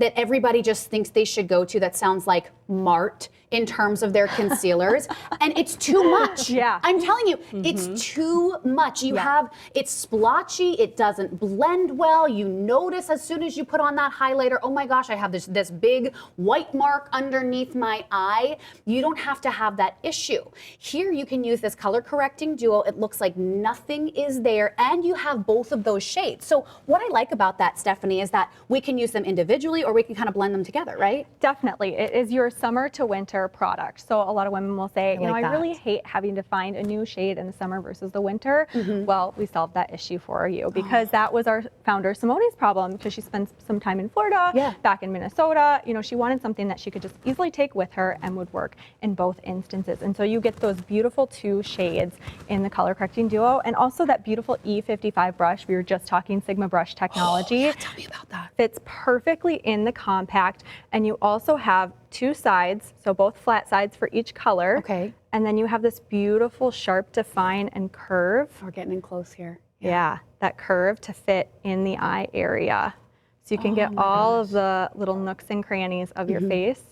D: everybody just thinks they should go to that sounds like Mart in terms of their concealers, and it's too much.
E: Yeah.
D: I'm telling you, it's too much. It's splotchy, it doesn't blend well. You notice as soon as you put on that highlighter, oh my gosh, I have this big white mark underneath my eye. You don't have to have that issue. Here you can use this color correcting duo. It looks like nothing is there, and you have both of those shades. So what I like about that, Stephanie, is that we can use them individually or we can kind of blend them together, right?
E: Definitely. It is your summer to winter product. So a lot of women will say, I really hate having to find a new shade in the summer versus the winter. Well, we solved that issue for you because that was our founder Simone's problem, because she spent some time in Florida, back in Minnesota. She wanted something that she could just easily take with her and would work in both instances. And so you get those beautiful 2 shades in the color correcting duo, and also that beautiful E55 brush. We were just talking Sigma brush technology.
D: Tell me about that.
E: Fits perfectly in the compact, and you also have 2 sides, so both flat sides for each color.
D: Okay.
E: And then you have this beautiful sharp define and curve.
D: We're getting in close here.
E: Yeah, that curve to fit in the eye area. So you can get all of the little nooks and crannies of your face,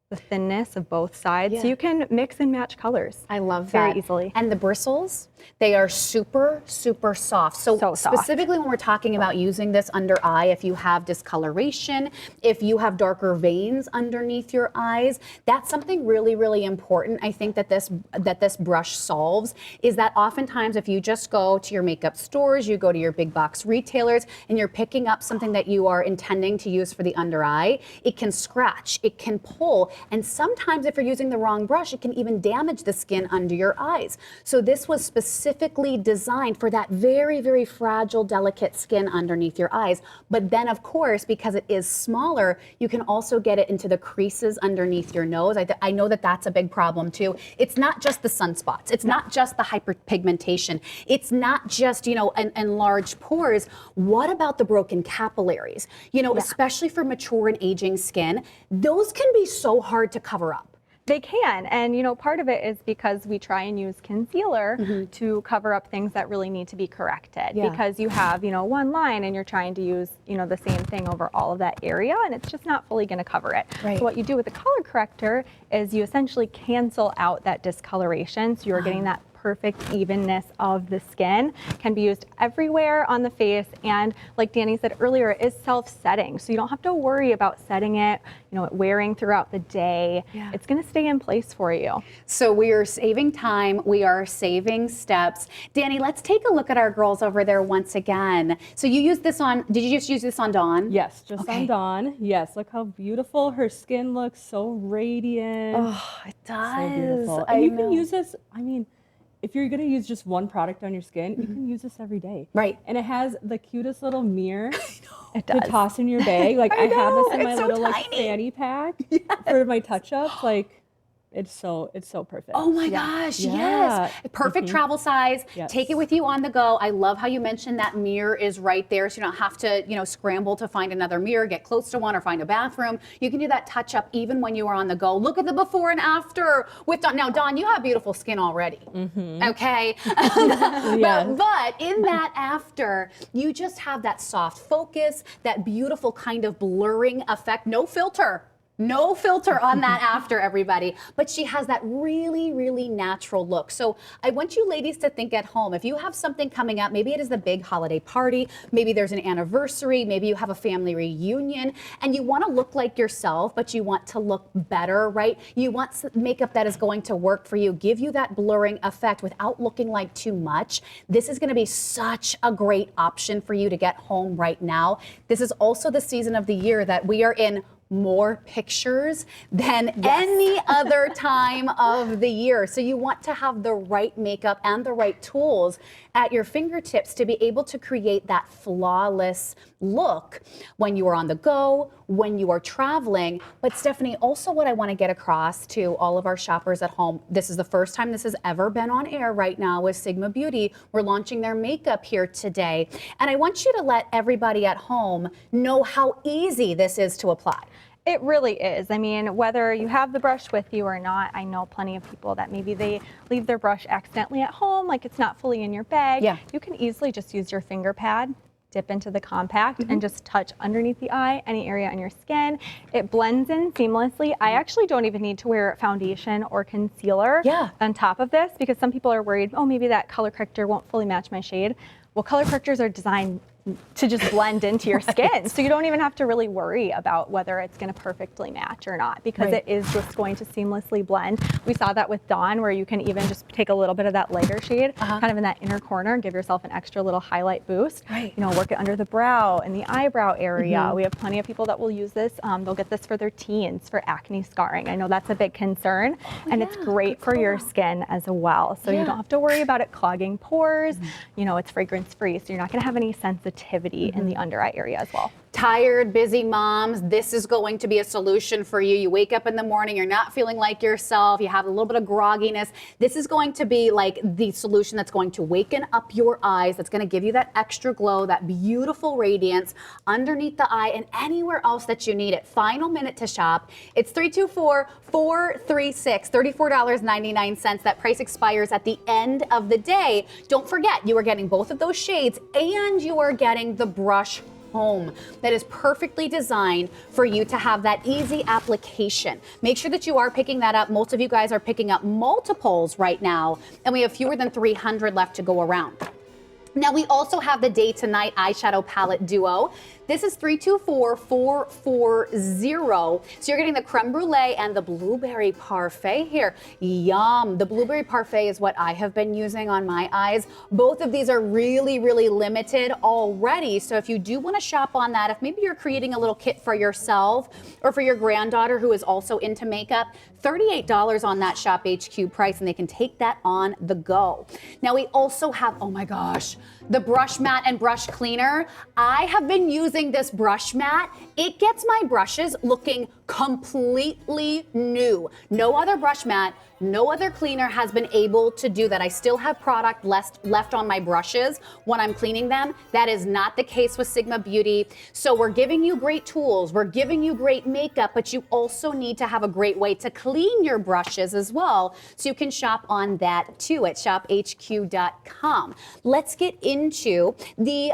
E: the thinness of both sides. So you can mix and match colors.
D: I love
E: very
D: that.
E: easily.
D: And the bristles, they are super, super soft. So
E: soft.
D: Specifically when we're talking about using this under eye, if you have discoloration, if you have darker veins underneath your eyes, that's something really, really important. I think that this brush solves is that oftentimes if you just go to your makeup stores, you go to your big box retailers, and you're picking up something that you are intending to use for the under eye, it can scratch, it can pull, and sometimes if you're using the wrong brush, it can even damage the skin under your eyes. So this was specifically designed for that very, very fragile, delicate skin underneath your eyes. But then of course, because it is smaller, you can also get it into the creases underneath your nose. I know that that's a big problem too. It's not just the sunspots. It's not just the hyperpigmentation. It's not just, enlarged pores. What about the broken capillaries? Especially for mature and aging skin, those can be so hard to cover up.
E: They can, and part of it is because we try and use concealer to cover up things that really need to be corrected. Because you have, one line and you're trying to use, the same thing over all of that area, and it's just not fully going to cover it.
D: Right.
E: So what you do with the color corrector is you essentially cancel out that discoloration, so you're getting that perfect evenness of the skin. Can be used everywhere on the face, and like Danny said earlier, it is self-setting, so you don't have to worry about setting it, it wearing throughout the day. It's going to stay in place for you.
D: So we are saving time, we are saving steps. Danny, let's take a look at our girls over there once again. So you used this on, did you just use this on Dawn?
F: Yes, just on Dawn. Yes, look how beautiful her skin looks, so radiant.
D: Oh, it does.
F: So beautiful. And you can use this, if you're going to use just one product on your skin, you can use this every day.
D: Right.
F: And it has the cutest little mirror
E: to
F: toss in your bag. Like I have this in my
D: so
F: little
D: tiny.
F: fanny pack for my touch-ups. It's so perfect.
D: Oh my gosh, yes. Perfect travel size.
F: Yes.
D: Take it with you on the go. I love how you mentioned that mirror is right there, so you don't have to, scramble to find another mirror, get close to one, or find a bathroom. You can do that touch up even when you are on the go. Look at the before and after with Dawn. Now, Dawn, you have beautiful skin already, okay? But in that after, you just have that soft focus, that beautiful kind of blurring effect, no filter. No filter on that after, everybody. But she has that really, really natural look. So I want you ladies to think at home, if you have something coming up, maybe it is the big holiday party, maybe there's an anniversary, maybe you have a family reunion, and you want to look like yourself, but you want to look better, right? You want makeup that is going to work for you, give you that blurring effect without looking like too much. This is going to be such a great option for you to get home right now. This is also the season of the year that we are in more pictures than any other time of the year. So you want to have the right makeup and the right tools at your fingertips to be able to create that flawless look when you are on the go, when you are traveling. But Stephanie, also what I want to get across to all of our shoppers at home, this is the first time this has ever been on air right now with Sigma Beauty. We're launching their makeup here today. And I want you to let everybody at home know how easy this is to apply.
E: It really is. I mean, whether you have the brush with you or not, I know plenty of people that maybe they leave their brush accidentally at home, like it's not fully in your bag.
D: Yeah.
E: You can easily just use your finger pad, dip into the compact, and just touch underneath the eye, any area on your skin. It blends in seamlessly. I actually don't even need to wear foundation or concealer on top of this, because some people are worried, oh, maybe that color corrector won't fully match my shade. Well, color correctors are designed to just blend into your skin. So you don't even have to really worry about whether it's going to perfectly match or not, because it is just going to seamlessly blend. We saw that with Dawn, where you can even just take a little bit of that lighter shade, kind of in that inner corner, and give yourself an extra little highlight boost. You know, work it under the brow and the eyebrow area. We have plenty of people that will use this. They'll get this for their teens for acne scarring. I know that's a big concern, and it's great for your skin as well. So you don't have to worry about it clogging pores. You know, it's fragrance free, so you're not going to have any sensitivity in the under eye area as well.
D: Tired, busy moms, this is going to be a solution for you. You wake up in the morning, you're not feeling like yourself, you have a little bit of grogginess. This is going to be like the solution that's going to waken up your eyes, that's going to give you that extra glow, that beautiful radiance underneath the eye and anywhere else that you need it. Final minute to shop. It's 324-436, $34.99. That price expires at the end of the day. Don't forget, you are getting both of those shades and you are getting the brush home that is perfectly designed for you to have that easy application. Make sure that you are picking that up. Most of you guys are picking up multiples right now, and we have fewer than 300 left to go around. Now we also have the Day to Night Eyeshadow Palette Duo. This is 324-440. So you're getting the creme brulee and the blueberry parfait here. Yum. The blueberry parfait is what I have been using on my eyes. Both of these are really, really limited already. So if you do want to shop on that, if maybe you're creating a little kit for yourself or for your granddaughter who is also into makeup, $38 on that ShopHQ price, and they can take that on the go. Now we also have, oh my gosh, the brush mat and brush cleaner. I have been using this brush mat. It gets my brushes looking completely new. No other brush mat, no other cleaner has been able to do that. I still have product left on my brushes when I'm cleaning them. That is not the case with Sigma Beauty. So we're giving you great tools, we're giving you great makeup, but you also need to have a great way to clean your brushes as well. So you can shop on that too at shophq.com. Let's get into the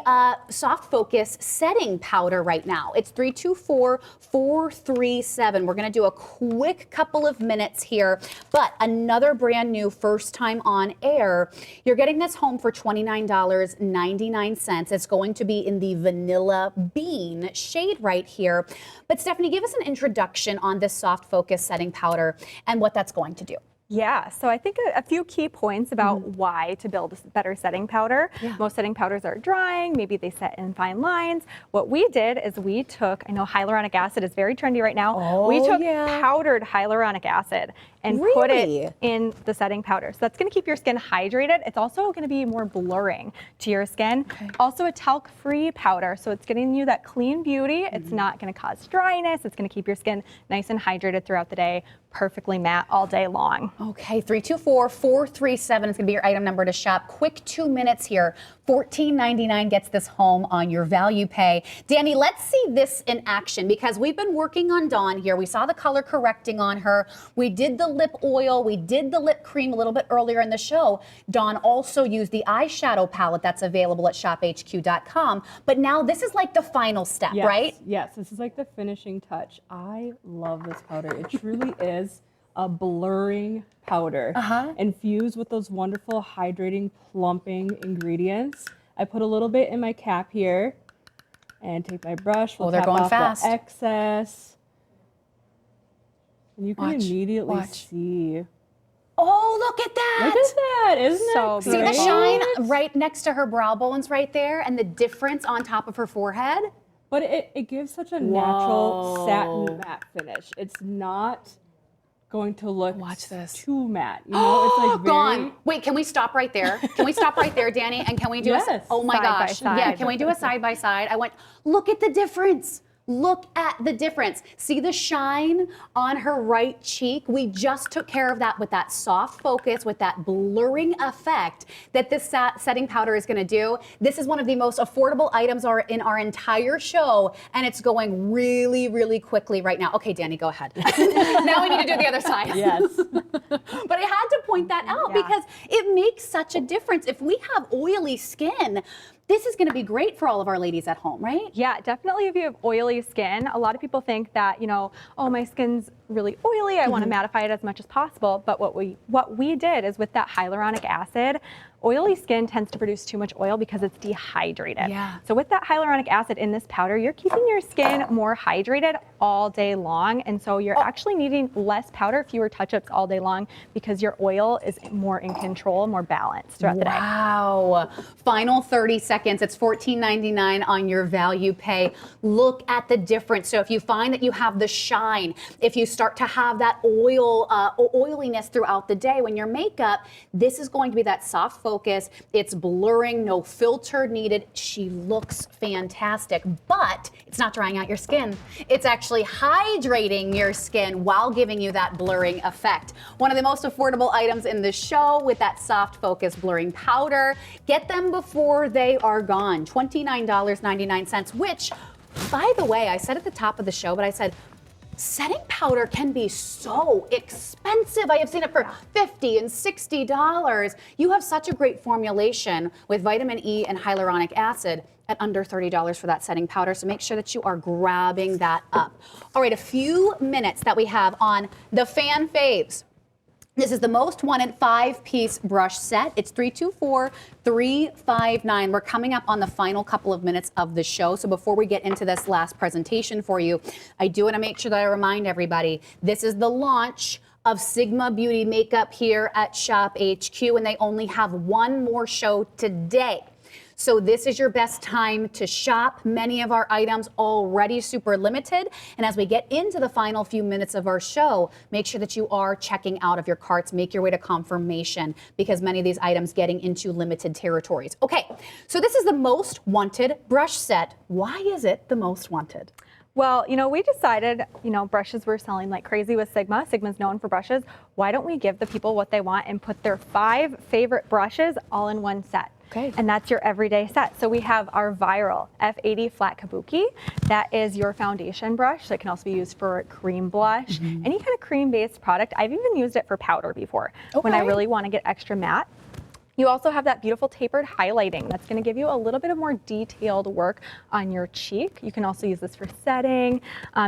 D: Soft Focus setting powder right now. It's 324-437. We're gonna do a quick couple of minutes here, but another brand new first time on air. You're getting this home for $29.99. It's going to be in the Vanilla Bean shade right here. But Stephanie, give us an introduction on this Soft Focus setting powder and what that's going to do.
E: Yeah, so I think a few key points about why to build a better setting powder. Most setting powders are drying, maybe they set in fine lines. What we did is we took, I know hyaluronic acid is very trendy right now. We took powdered hyaluronic acid and put it in the setting powder. So that's gonna keep your skin hydrated. It's also gonna be more blurring to your skin. Also a talc-free powder, so it's getting you that clean beauty. It's not gonna cause dryness. It's gonna keep your skin nice and hydrated throughout the day, perfectly matte all day long.
D: Okay, 324-437 is gonna be your item number to shop. Quick 2 minutes here. $14.99 gets this home on your value pay. Danny, let's see this in action, because we've been working on Dawn here. We saw the color correcting on her. We did the lip oil. We did the lip cream a little bit earlier in the show. Dawn also used the eyeshadow palette that's available at shophq.com. But now this is like the final step, right?
F: Yes, this is like the finishing touch. I love this powder. It truly is a blurring powder infused with those wonderful hydrating, plumping ingredients. I put a little bit in my cap here and take my brush. We'll tap off the excess. And you can immediately see.
D: Oh, look at that.
F: Look at that. Isn't
E: So
F: it
D: See
F: great?
D: the shine right next to her brow bones right there and the difference on top of her forehead?
F: but it gives such a natural satin matte finish. It's not going to look too matte. You know, it's like very...
D: Gone. Wait, can we stop right there? Can we stop right there, Danny? And can we do oh my gosh. Yeah, can we do a side by side? I went, look at the difference. Look at the difference. See the shine on her right cheek? We just took care of that with that soft focus, with that blurring effect that this setting powder is gonna do. This is one of the most affordable items in our entire show, and it's going really, really quickly right now. Okay, Danny, go ahead. Now we need to do the other side.
F: Yes.
D: But I had to point that out because it makes such a difference. If we have oily skin, this is going to be great for all of our ladies at home, right?
E: Yeah, definitely if you have oily skin. A lot of people think that, you know, oh, my skin's really oily, I want to mattify it as much as possible. But what we did is with that hyaluronic acid, oily skin tends to produce too much oil because it's dehydrated.
D: Yeah.
E: So with that hyaluronic acid in this powder, you're keeping your skin more hydrated all day long. And so you're actually needing less powder, fewer touch-ups all day long because your oil is more in control, more balanced throughout the day.
D: Wow. Final 30 seconds. It's $14.99 on your value pay. Look at the difference. So if you find that you have the shine, if you start to have that oiliness throughout the day when your makeup, this is going to be that soft focus. It's blurring, no filter needed. She looks fantastic, but it's not drying out your skin. It's actually hydrating your skin while giving you that blurring effect. One of the most affordable items in the show with that soft focus blurring powder. Get them before they are gone. $29.99, which, by the way, I said at the top of the show, but I said, setting powder can be so expensive. I have seen it for $50 and $60. You have such a great formulation with vitamin E and hyaluronic acid at under $30 for that setting powder. So make sure that you are grabbing that up. All right, a few minutes that we have on the fan faves. This is the most wanted 5-piece brush set. It's $324,359. We're coming up on the final couple of minutes of the show. So before we get into this last presentation for you, I do want to make sure that I remind everybody, this is the launch of Sigma Beauty Makeup here at ShopHQ, and they only have one more show today. So this is your best time to shop. Many of our items already super limited. And as we get into the final few minutes of our show, make sure that you are checking out of your carts. Make your way to confirmation because many of these items getting into limited territories. Okay, so this is the most wanted brush set. Why is it the most wanted?
E: Well, you know, we decided, you know, brushes were selling like crazy with Sigma. Sigma's known for brushes. Why don't we give the people what they want and put their 5 favorite brushes all in one set?
D: Okay.
E: And that's your everyday set. So we have our viral F80 flat kabuki. That is your foundation brush that can also be used for cream blush, any kind of cream-based product. I've even used it for powder before when I really want to get extra matte. You also have that beautiful tapered highlighting that's going to give you a little bit of more detailed work on your cheek. You can also use this for setting.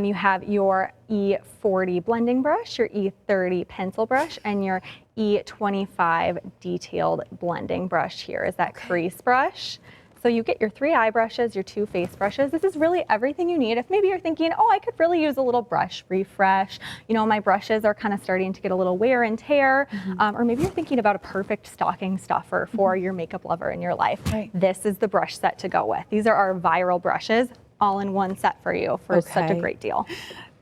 E: You have your E40 blending brush, your E30 pencil brush, and your E25 detailed blending brush here is that crease brush. So you get your 3 eye brushes, your 2 face brushes. This is really everything you need. If maybe you're thinking, oh, I could really use a little brush refresh. You know, my brushes are kind of starting to get a little wear and tear. Or maybe you're thinking about a perfect stocking stuffer for your makeup lover in your life. This is the brush set to go with. These are our viral brushes all in one set for you for such a great deal.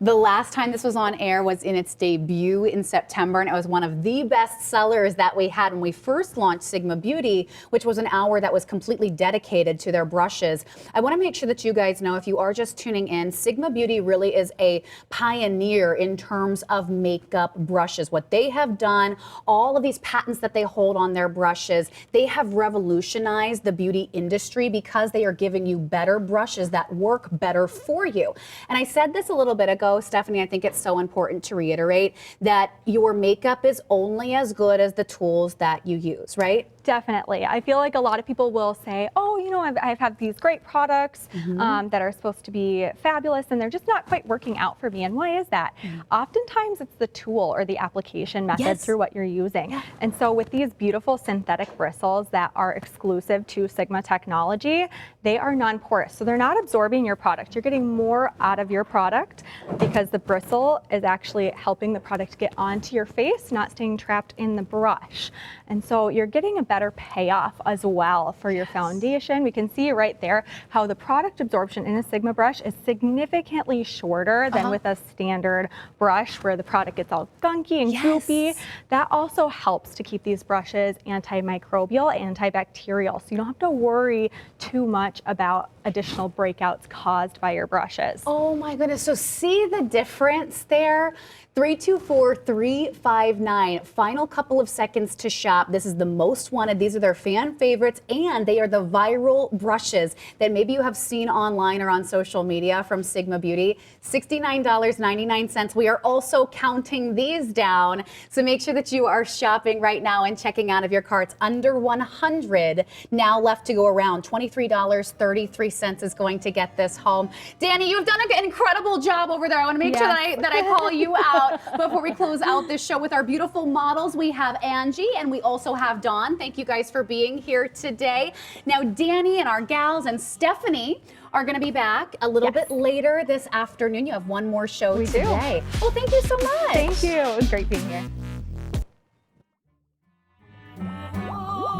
D: The last time this was on air was in its debut in September, and it was one of the best sellers that we had when we first launched Sigma Beauty, which was an hour that was completely dedicated to their brushes. I want to make sure that you guys know, if you are just tuning in, Sigma Beauty really is a pioneer in terms of makeup brushes. What they have done, all of these patents that they hold on their brushes, they have revolutionized the beauty industry because they are giving you better brushes that work better for you. And I said this a little bit ago, Stephanie, I think it's so important to reiterate that your makeup is only as good as the tools that you use, right?
E: Definitely. I feel like a lot of people will say, oh, you know, I've had these great products that are supposed to be fabulous and they're just not quite working out for me. And why is that? Oftentimes it's the tool or the application method through what you're using. And so with these beautiful synthetic bristles that are exclusive to Sigma technology, they are non-porous. So they're not absorbing your product. You're getting more out of your product because the bristle is actually helping the product get onto your face, not staying trapped in the brush. And so you're getting a better payoff as well for your foundation. We can see right there how the product absorption in a Sigma brush is significantly shorter than with a standard brush where the product gets all gunky and goopy. That also helps to keep these brushes antimicrobial, antibacterial, so you don't have to worry too much about additional breakouts caused by your brushes.
D: Oh my goodness, so see the difference there? 324-359, final couple of seconds to shop. This is the most wanted. These are their fan favorites, and they are the viral brushes that maybe you have seen online or on social media from Sigma Beauty. $69.99. We are also counting these down, so make sure that you are shopping right now and checking out if your cart's under 100. Now left to go around. $23.33 is going to get this home. Danny, you've done an incredible job over there. I want to make sure that I call you out. Before we close out this show with our beautiful models, we have Angie and we also have Dawn. Thank you guys for being here today. Now, Danny and our gals and Stephanie are going to be back a little bit later this afternoon. You have one more show today. Well, thank you so much.
E: Thank you. It was great being here.